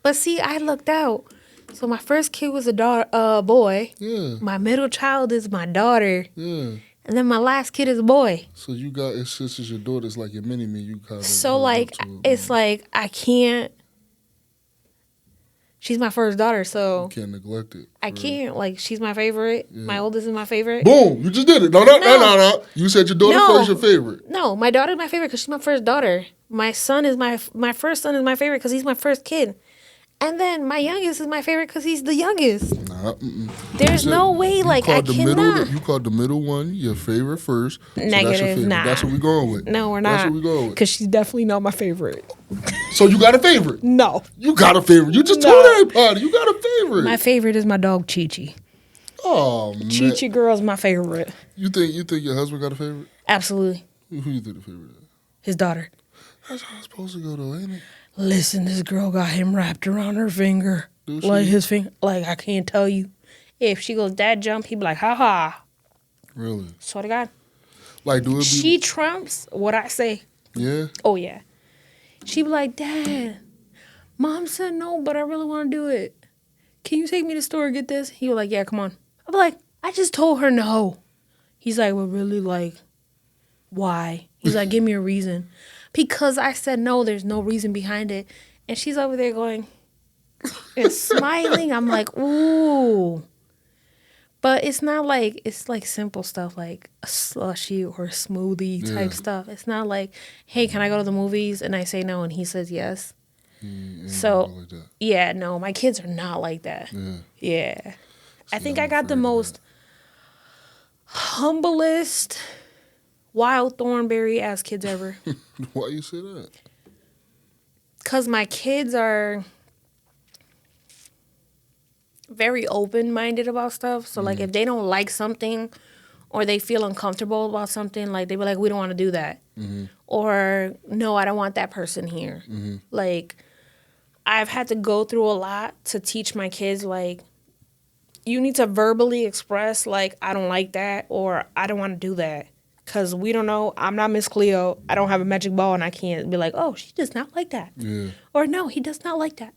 But see, I looked out. So my first kid was a boy. Yeah. My middle child is my daughter. Yeah. And then my last kid is a boy. So you got, it's sisters, your daughter's like your mini-me. You kind of... So, like, it's like, I can't... She's my first daughter, so... You can't neglect it. I can't. Like, she's my favorite. Yeah. My oldest is my favorite. Boom! You just did it. No. You said your daughter first your favorite. No, my daughter's my favorite because she's my first daughter. My son is my first son is my favorite because he's my first kid. And then my youngest is my favorite because he's the youngest. Nah, There's no way, like, I cannot. You called the middle one your favorite first. Negative, so nah. That's what we're going with. No, we're not. That's what we're going with. Because she's definitely not my favorite. So you got a favorite? No. You got a favorite. You just told everybody you got a favorite. My favorite is my dog, Chi-Chi. Oh, man. Chi-Chi girl's my favorite. You think your husband got a favorite? Absolutely. Who you think the favorite is? His daughter. That's how it's supposed to go, though, ain't it? Listen, this girl got him wrapped around her finger. Do Like she? his finger. Like, I can't tell you. If she goes, Dad, jump, he'd be like, ha ha. Really? Swear to God. Like, do it be... She trumps what I say. Yeah? Oh, yeah. She'd be like, Dad, Mom said no, but I really want to do it. Can you take me to the store and get this? He was like, yeah, come on. I'd be like, I just told her no. He's like, well, really, like, why? He's like, give me a reason. Because I said no, there's no reason behind it. And she's over there going and smiling. I'm like, ooh. But it's not like, it's like simple stuff like a slushy or a smoothie type stuff. It's not like, hey, can I go to the movies? And I say no and he says yes. So, like that. yeah, no, my kids are not like that. Yeah. I think I got the most humblest, wild thornberry ass kids ever. Why you say that? Because my kids are very open-minded about stuff. So, like, if they don't like something or they feel uncomfortable about something, like, they be like, we don't want to do that. Or, no, I don't want that person here. Like, I've had to go through a lot to teach my kids, like, you need to verbally express, like, I don't like that or I don't want to do that. Because we don't know. I'm not Miss Cleo. I don't have a magic ball and I can't be like, oh, she does not like that. Yeah. Or, no, he does not like that.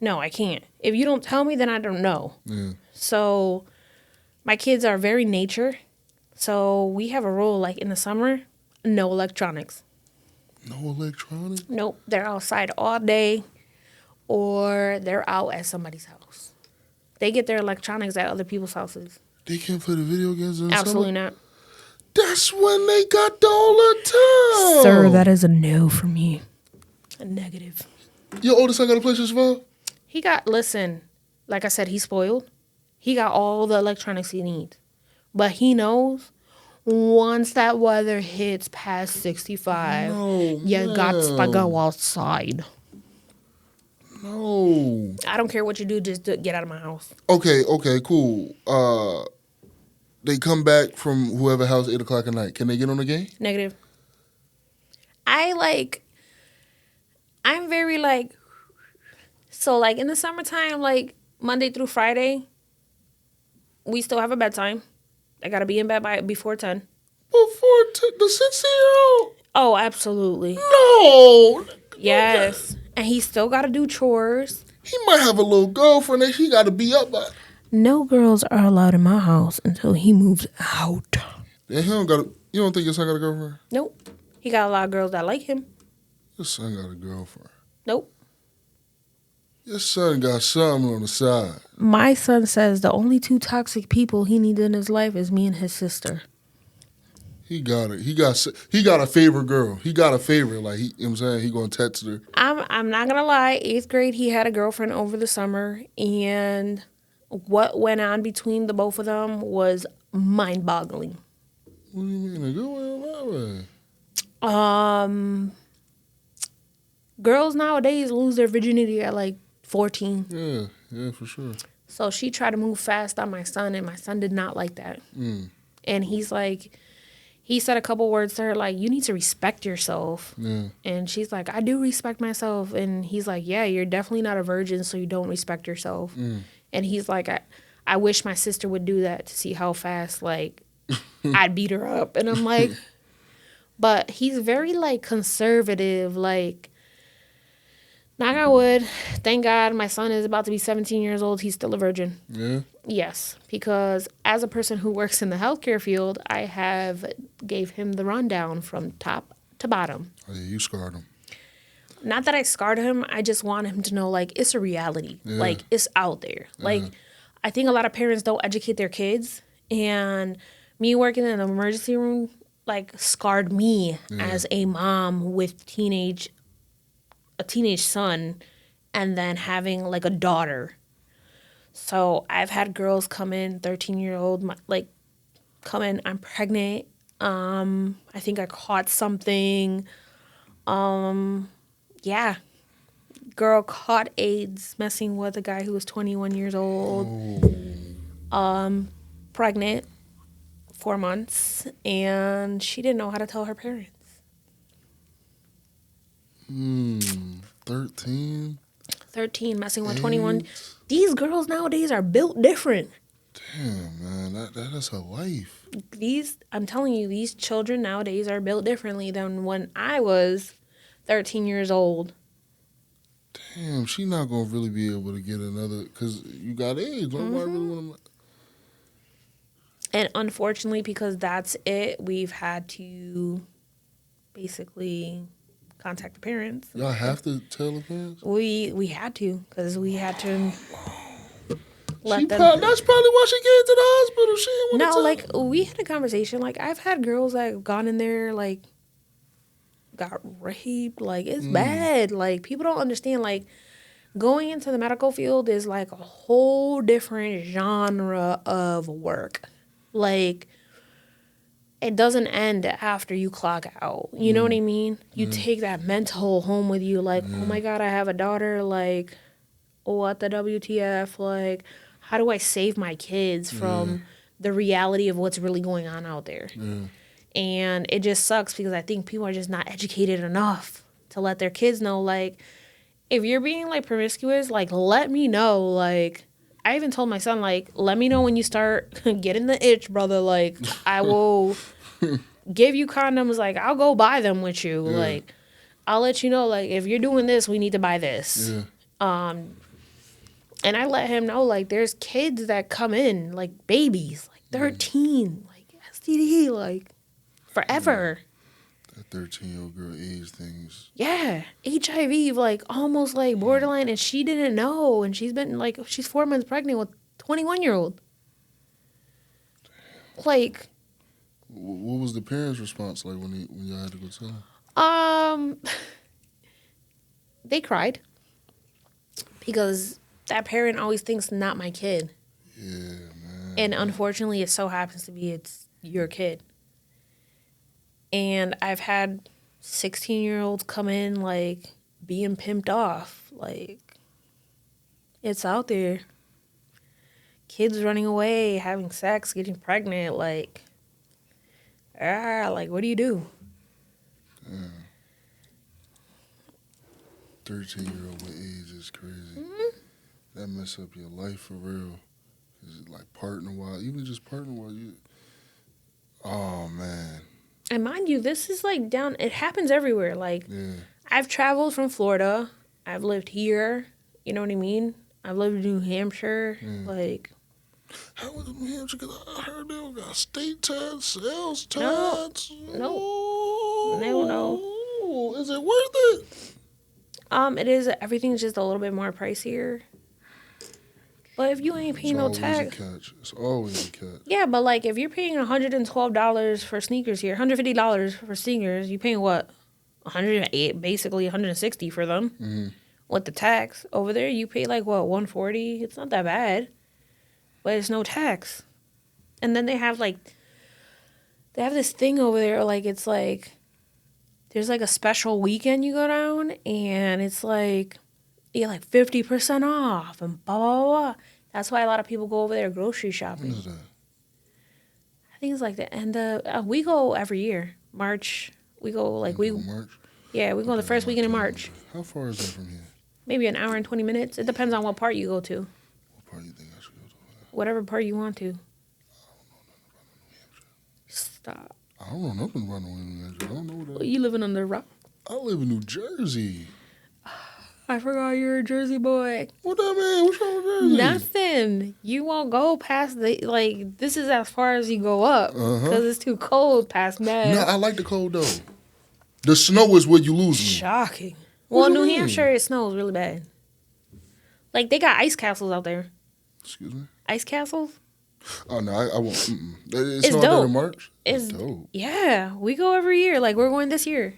No, I can't. If you don't tell me, then I don't know. Yeah. So my kids are very nature. So we have a rule, like in the summer, no electronics. No electronics? Nope. They're outside all day or they're out at somebody's house. They get their electronics at other people's houses. They can't play the video games in the Absolutely summer? not. That's when they got the all the time. Sir, that is a no for me. A negative. Your oldest son got a PlayStation 5? He got, listen, like I said, he's spoiled. He got all the electronics he needs. But he knows once that weather hits past 65, you got to go outside. No. I don't care what you do, just get out of my house. Okay, cool. They come back from whoever house 8 o'clock at night. Can they get on the game? Negative. I'm very like, so like in the summertime, like Monday through Friday, we still have a bedtime. I got to be in bed before 10. Before the 6-year-old? Oh, absolutely. No. Yes. And he still got to do chores. He might have a little girlfriend that he got to be up by. No girls are allowed in my house until he moves out. Yeah, he don't got. You don't think your son got a girlfriend? Nope. He got a lot of girls that like him. Your son got a girlfriend. Nope. Your son got something on the side. My son says the only 2 toxic people he needs in his life is me and his sister. He got it. He got a favorite girl. He got a favorite. Like, you know what I'm saying? He going to text her. I'm not going to lie. 8th grade, he had a girlfriend over the summer. And what went on between the both of them was mind-boggling. What do you mean? A good way or bad way? Girls nowadays lose their virginity at like 14. Yeah, for sure. So she tried to move fast on my son, and my son did not like that. And he's like, he said a couple words to her, like, you need to respect yourself. Yeah. And she's like, I do respect myself. And he's like, yeah, you're definitely not a virgin, so you don't respect yourself. And he's like, I wish my sister would do that to see how fast, like, I'd beat her up. And I'm like, but he's very, like, conservative, like, knock on wood, thank God my son is about to be 17 years old. He's still a virgin. Yeah? Yes, because as a person who works in the healthcare field, I have gave him the rundown from top to bottom. Oh, yeah, you scarred him. Not that I scarred him. I just want him to know, like, it's a reality. Yeah. Like, it's out there. Like, I think a lot of parents don't educate their kids. And me working in the emergency room, like, scarred me as a mom with a teenage son and then having, like, a daughter. So I've had girls come in, 13-year-old, like, come in, I'm pregnant. I think I caught something. Yeah. Girl caught AIDS messing with a guy who was 21 years old. Pregnant, 4 months, and she didn't know how to tell her parents. 13. 13 messing with 21. These girls nowadays are built different. Damn, man, that is her life. I'm telling you, these children nowadays are built differently than when I was 13 years old. Damn, she not gonna really be able to get another because you got AIDS. Nobody really want to. And unfortunately, because that's it, we've had to basically contact the parents. Y'all have to tell the parents? We had to, because we had to let them. That's probably why she came to the hospital. She didn't want to No, tell. like, we had a conversation. Like, I've had girls that have gone in there, like, got raped. Like, it's bad. Like, people don't understand. Like, going into the medical field is, like, a whole different genre of work. Like, it doesn't end after you clock out. You know what I mean? You take that mental home with you. Like, oh, my God, I have a daughter. Like, what the WTF? Like, how do I save my kids from the reality of what's really going on out there? And it just sucks because I think people are just not educated enough to let their kids know, like, if you're being, like, promiscuous, like, let me know. Like, I even told my son, like, let me know when you start getting the itch, brother. Like, I will give you condoms. Like, I'll go buy them with you. Like, I'll let you know, like, if you're doing this, we need to buy this. And I let him know, like, there's kids that come in, like, babies, like, 13, like, STD, like, forever. That 13-year-old girl AIDS things. Yeah. HIV, like, almost, like, borderline, and she didn't know. And she's been, like, she's 4 months pregnant with a 21-year-old. Like. What was the parents' response like when y'all had to go tell them? They cried. Because that parent always thinks not my kid. Yeah, man. And unfortunately, it so happens to be it's your kid. And I've had 16-year-olds come in, like, being pimped off. Like, it's out there. Kids running away, having sex, getting pregnant. Like, what do you do? 13-year-old with AIDS is crazy. That mess up your life for real. Is it like partner while, even just partner while you. Oh man. And mind you, this is like down. It happens everywhere. Like, I've traveled from Florida. I've lived here. You know what I mean? I've lived in New Hampshire. Like. How was New Hampshire? Because I heard they don't got state tax, sales tax. No. Is it worth it? It is. Everything's just a little bit more pricier. But if you ain't paying no tax, it's always a catch. Yeah, but like if you're paying $112 for sneakers here, $150 for sneakers, you paying what? $108, basically $160 for them. With the tax over there, you pay like what, $140? It's not that bad, but it's no tax. And then they have this thing over there, like it's like there's like a special weekend you go down, and it's like you get like 50% off and blah, blah, blah. That's why a lot of people go over there grocery shopping. When is that? I think it's like the end of, we go every year. March, we go like March? Yeah, we go the first weekend in March. How far is that from here? Maybe an hour and 20 minutes. It depends on what part you go to. What part do you think I should go to? Whatever part you want to. Stop. I don't know nothing about New Hampshire. I don't know what that is. You living under a rock? I live in New Jersey. I forgot you're a Jersey boy. What that mean? What's wrong with Jersey? Nothing. You won't go past this is as far as you go up. Because it's too cold past that. No, I like the cold though. The snow is where you lose me. Shocking. What Well, do you New mean? Hampshire, it snows really bad. Like, they got ice castles out there. Excuse me? Ice castles? Oh, no, I won't. It's It's snowed out dope. in March? It's dope. Yeah, we go every year. Like, we're going this year.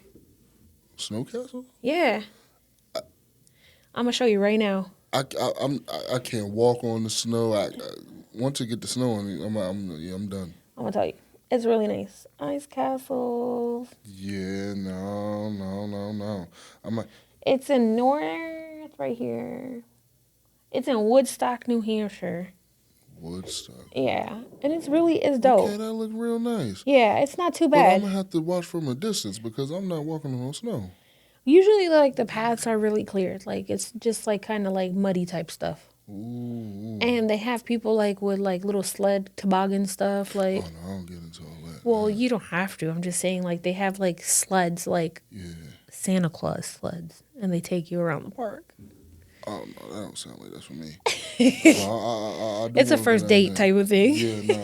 Snow castle? Yeah. I'm going to show you right now. I can't walk on the snow. Once I get the snow on me, I'm done. I'm going to tell you. It's really nice. Ice castles. Yeah, no. It's in North, right here. It's in Woodstock, New Hampshire. Woodstock. Yeah, and it's dope. Okay, that look real nice. Yeah, it's not too But I'm bad. going to have to watch from a distance because I'm not walking on no snow. Usually, like, the paths are really clear. Like, it's just, like, kind of, like, muddy type stuff. Ooh. And they have people, like, with, like, little sled toboggan stuff. Like, Oh, no, I don't get into all that. well, you don't have to. I'm just saying, like, they have, like, sleds, like Santa Claus sleds. And they take you around the park. Oh, no, that don't sound like that's for me. I do It's a wanna first go date down type of thing. there.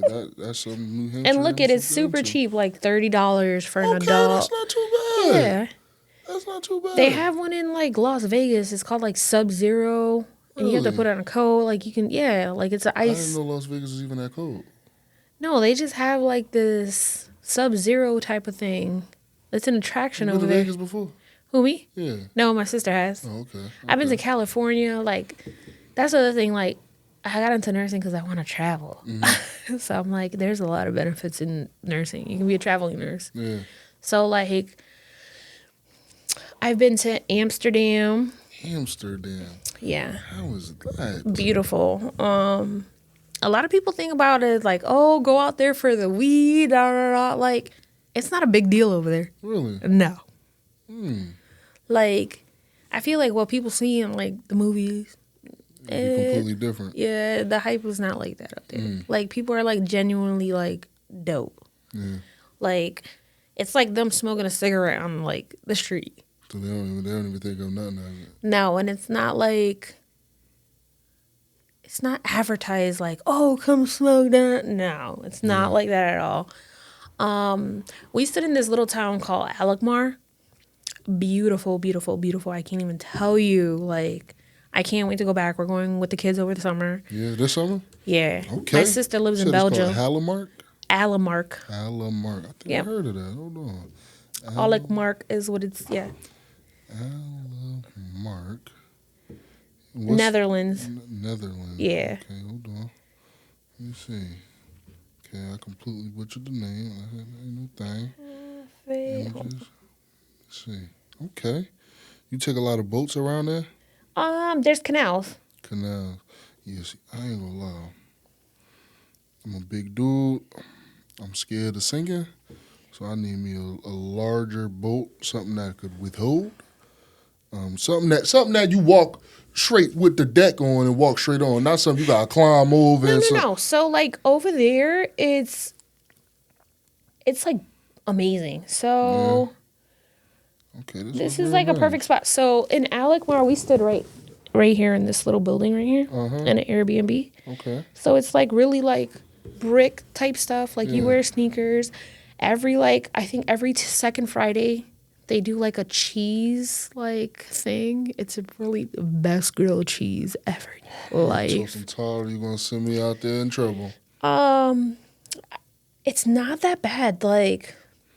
Yeah, that's something New Hampshire. And look at it, has to super go to. cheap, like $30 for an Okay, adult. that's not too bad. Yeah. That's not too bad. They have one in like Las Vegas. It's called like Sub-Zero. And you have to Really? put on a coat. Like you can, yeah, like it's an I didn't ice. know Las Vegas is even that cold. No, they just have like this Sub-Zero type of thing. It's an attraction You over been to there. Vegas before? Who, me? Yeah. No, my sister has. Oh, okay. I've been to California. Like, that's the other thing. Like, I got into nursing because I want to travel. So I'm like, there's a lot of benefits in nursing. You can be a traveling nurse. Yeah. So, like, I've been to Amsterdam. Amsterdam. Yeah. How is that? Beautiful. A lot of people think about it like, oh, go out there for the weed, da, da, da. Like, it's not a big deal over there. Really? No. Hmm. Like, I feel like what people see in like the movies, Completely different. yeah, the hype was not like that up there. Like, people are like genuinely like dope. Yeah. Like, it's like them smoking a cigarette on like the street. So they don't even think of nothing out of it. No, and it's not like, it's not advertised like, oh, come smoke that. No, it's not like that at all. We stood in this little town called Alkmaar. Beautiful, beautiful, beautiful. I can't even tell you. Like, I can't wait to go back. We're going with the kids over the summer. Yeah, this summer? Yeah. Okay. My sister lives in Said Belgium. It's called Halamark? Alamark. Halamark. I think Yep. I heard of that. Hold on. Alkmaar is what it's, yeah. Halamark. Netherlands. Netherlands. Yeah. Okay, hold on. Let me see. Okay, I completely butchered the name. Ain't no thing. Images. Let's see. Okay. You take a lot of boats around there? There's canals. Canals. Yes, I ain't gonna lie. I'm a big dude. I'm scared of sinking. So I need me a larger boat, something that could withhold. Something that you walk straight with the deck on and walk straight on, not something you gotta climb over. No. So like over there, it's like amazing. So Okay, this is like a perfect spot. So in Alkmaar, we stood right here in this little building right here in an Airbnb. Okay. So it's like really like brick type stuff. Like you wear sneakers. I think every second Friday they do like a cheese like thing. It's really the best grilled cheese ever in your life. I'm tired. You gonna send me out there in trouble? It's not that bad. Like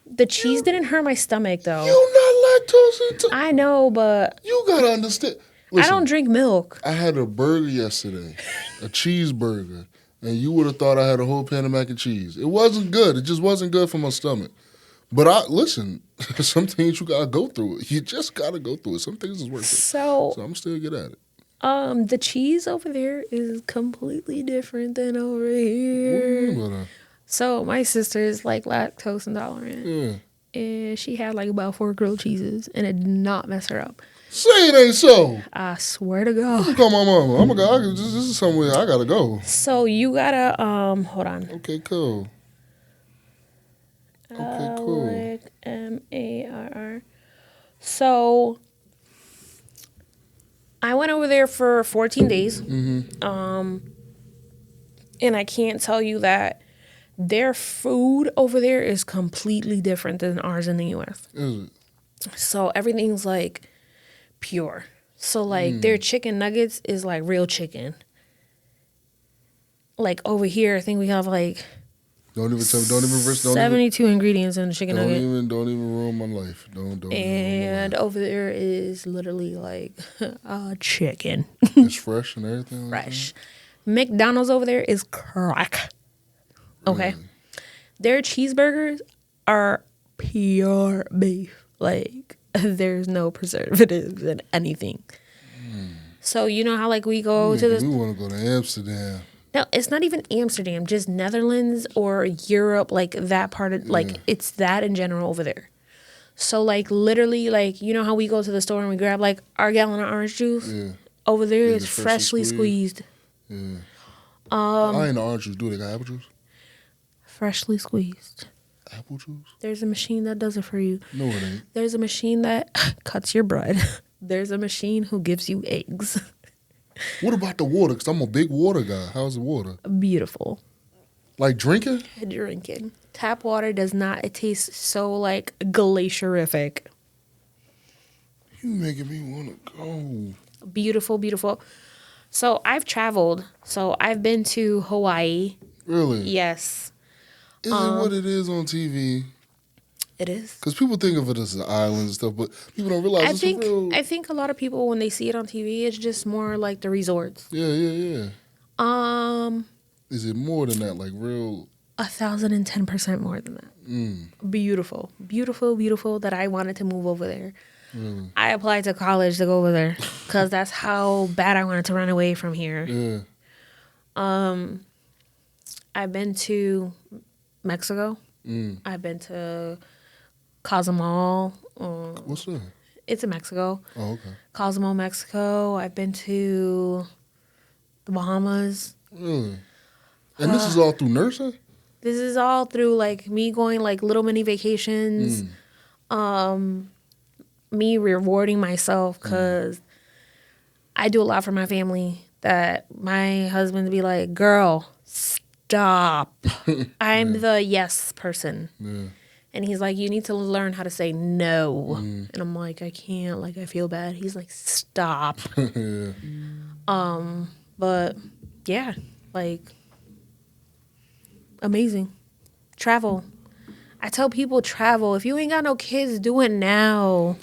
the cheese didn't hurt my stomach though. You not lactose intolerant. I know, but You gotta understand. I Listen, don't drink milk. I had a burger yesterday, a cheeseburger, and you would have thought I had a whole pan of mac and cheese. It wasn't good. It just wasn't good for my stomach. But listen, some things you gotta go through it. You just gotta go through it. Some things is worth it. So I'm still good at it. the cheese over there is completely different than over What do here. you mean by that? So my sister is like lactose intolerant. Yeah. And she had like about 4 grilled cheeses and it did not mess her up. Say it ain't so. I swear to God. Call my mama. Oh my God, this is somewhere I gotta go. So you gotta hold on. Okay, cool. Okay, cool. Marr. So I went over there for 14 days. Mm-hmm. And I can't tell you that their food over there is completely different than ours in the US. Is it? So everything's like pure. So like their chicken nuggets is like real chicken. Like over here, I think we have like Don't even 72 ingredients in the chicken nugget. don't even ruin my life. Don't And over there is literally like chicken. It's fresh and everything. Fresh. McDonald's over there is crack. Okay. Really? Their cheeseburgers are pure beef. Like, there's no preservatives in anything. So, you know how, like, we go to We want to go to Amsterdam. No, it's not even Amsterdam, just Netherlands or Europe, like, that part of, like, it's that in general over there. So like literally, like you know how we go to the store and we grab like our gallon of orange juice. Yeah. Over there, Yeah, it's it's freshly freshly squeezed. Yeah. I ain't no orange juice. Do they got apple juice? Freshly squeezed. Apple juice? There's a machine that does it for you. No, it ain't. There's a machine that cuts your bread. There's a machine who gives you eggs. What about the water? Because I'm a big water guy. How's the water? Beautiful. Like drinking? Drinking. Tap water does not. It tastes so like glacierific. You making me want to go. Beautiful, beautiful. So I've traveled. So I've been to Hawaii. Really? Yes. Is it what it is on TV? It is. Because people think of it as an island and stuff, but people don't realize it's a real... I think a lot of people, when they see it on TV, it's just more like the resorts. Yeah. Is it more than that? Like real... 1,010% more than that. Beautiful. Beautiful, beautiful that I wanted to move over there. Really? I applied to college to go over there because that's how bad I wanted to run away from here. Yeah. I've been to Mexico. I've been to Cozumel. What's that? It's in Mexico. Oh, okay. Cozumel, Mexico. I've been to the Bahamas. Really? And this is all through nursing? This is all through like me going like little mini vacations. Me rewarding myself because I do a lot for my family that my husband would be like, girl, stop. I'm the yes person. Yeah. And he's like, you need to learn how to say no. And I'm like, I can't. Like, I feel bad. He's like, stop. Yeah. But yeah, like, amazing. Travel. I tell people travel. If you ain't got no kids, do it now.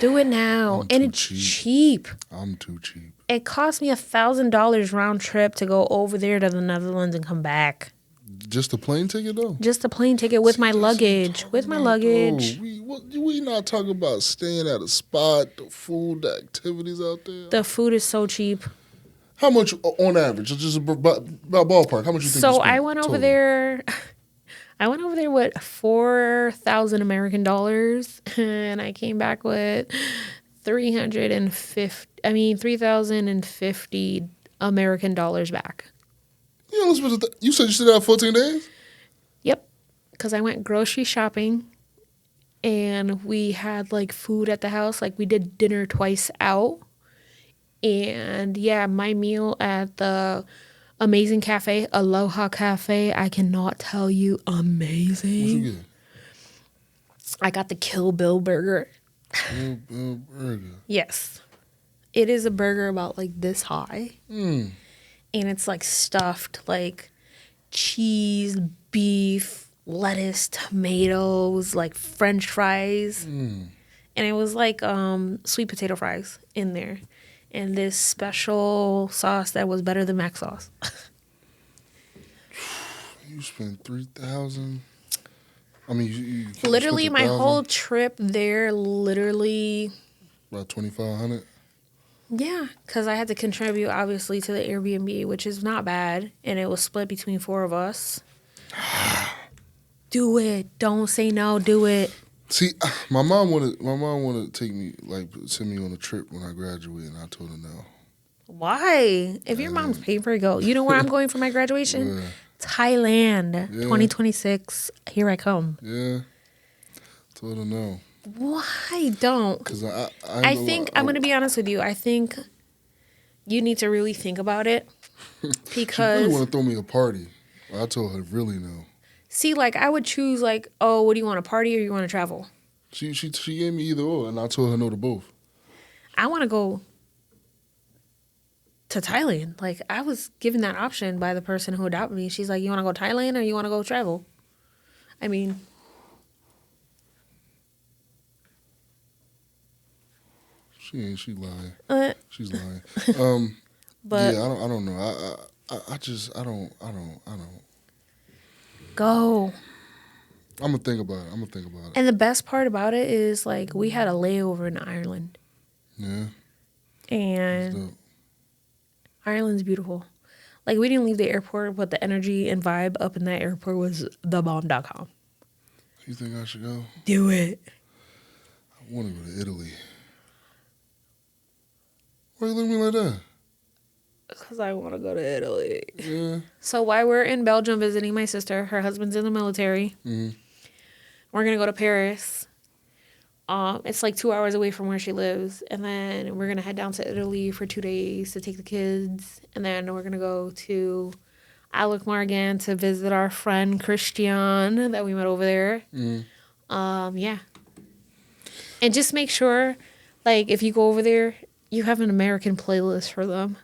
Do it now. And it's cheap. I'm too cheap. It cost me $1,000 round trip to go over there to the Netherlands and come back. Just a plane ticket, though? Just a plane ticket with my luggage. With my luggage. We not talking about staying at a spot, the food, the activities out there. The food is so cheap. How much on average? Just about ballpark. How much you think? So you spent I went over total? there. I went over there with 4,000 American dollars, and I came back with 3,050 American dollars back. You said you stayed out 14 days? Yep, because I went grocery shopping, and we had like food at the house. Like we did dinner twice out, and yeah, my meal at the amazing cafe, Aloha Cafe. I cannot tell you, amazing. What you get? I got the Kill Bill burger. Kill Bill burger. Yes. It is a burger about like this high. And it's like stuffed like cheese, beef, lettuce, tomatoes, like French fries. And it was like sweet potato fries in there. And this special sauce that was better than mac sauce. You spent 3,000. I mean, you literally my whole trip there. Literally about 2,500. Yeah, because I had to contribute obviously to the Airbnb, which is not bad, and it was split between 4 of us. Do it. Don't say no. Do it. See, my mom wanted to take me, like, send me on a trip when I graduate, and I told her no. Why? If your mom's paying for it, go. You know where I'm going for my graduation? Yeah. Thailand, 2026. Here I come. Yeah. Told her no. Why don't? Because I think, I'm going to be honest with you. I think you need to really think about it. Because she really want to throw me a party. I told her really no. See, like, I would choose, like, oh, what do you want, a party or you want to travel? She gave me either or, and I told her no to both. I want to go to Thailand. Like, I was given that option by the person who adopted me. She's like, you want to go Thailand or you want to go travel? I mean, she lying. She's lying. but yeah, I don't know. I don't. Go. I'm gonna think about it. And the best part about it is, like, we had a layover in Ireland. Yeah. And Ireland's beautiful. Like, we didn't leave the airport, but the energy and vibe up in that airport was thebomb.com. You think I should go? Do it. I want to go to Italy. Why you look at me like that? Because I want to go to Italy. Yeah. So while we're in Belgium visiting my sister, her husband's in the military. Mm-hmm. We're going to go to Paris. It's like 2 hours away from where she lives. And then we're going to head down to Italy for 2 days to take the kids. And then we're going to go to Alkmaar again to visit our friend Christian that we met over there. Mm-hmm. Yeah. And just make sure, like, if you go over there, you have an American playlist for them.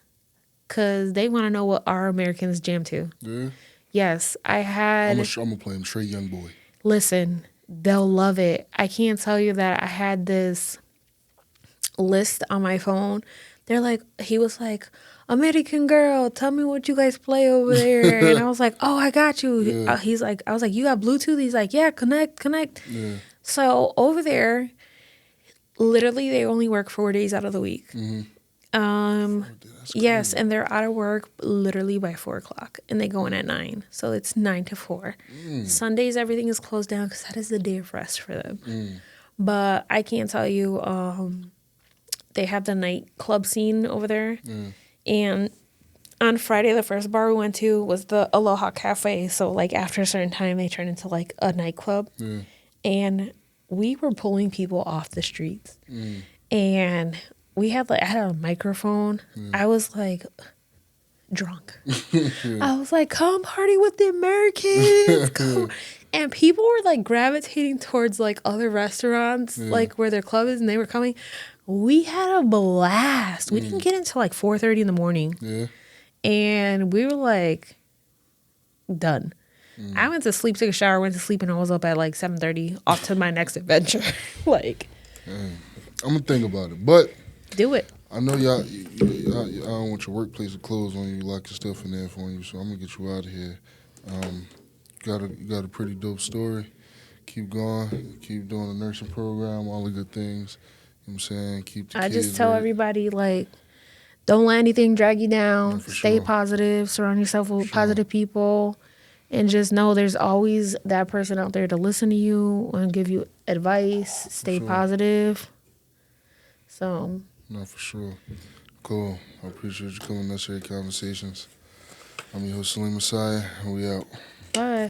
Because they want to know what our Americans jam to. Yeah. Yes, I had... I'm going to play him Trey Young Boy. Listen, they'll love it. I can't tell you that I had this list on my phone. He was like, American Girl, tell me what you guys play over there. And I was like, oh, I got you. Yeah. I was like, you got Bluetooth? He's like, yeah, connect. Yeah. So over there, literally they only work 4 days out of the week. Mm-hmm. Yes, and they're out of work literally by 4:00, and they go in at 9. So it's 9 to 4. Sundays everything is closed down because that is the day of rest for them. But I can't tell you, they have the nightclub scene over there, and on Friday the first bar we went to was the Aloha Cafe. So like after a certain time they turn into like a nightclub, and we were pulling people off the streets, and I had a microphone. I was like drunk. I was like, come party with the Americans. Come. And people were like gravitating towards like other restaurants, like where their club is, and they were coming. We had a blast. We didn't get until like 4:30 in the morning. Yeah. And we were like done. I went to sleep, took a shower, went to sleep, and I was up at like 7:30 off to my next adventure. Like, I'm going to think about it. But do it. I know y'all, I don't want your workplace to close on you, lock your stuff in there for you, so I'm going to get you out of here. You got a pretty dope story. Keep going. Keep doing the nursing program, all the good things. You know what I'm saying? Keep the I kids just tell right. everybody, like, don't let anything drag you down. Yeah, for Stay sure. positive. Surround yourself with Sure. positive people. And just know there's always that person out there to listen to you and give you advice. Stay sure. positive. So... No, for sure. Cool. I appreciate you coming to Necessary Conversations. I'm your host, Saleem Messiah, and we out. Bye.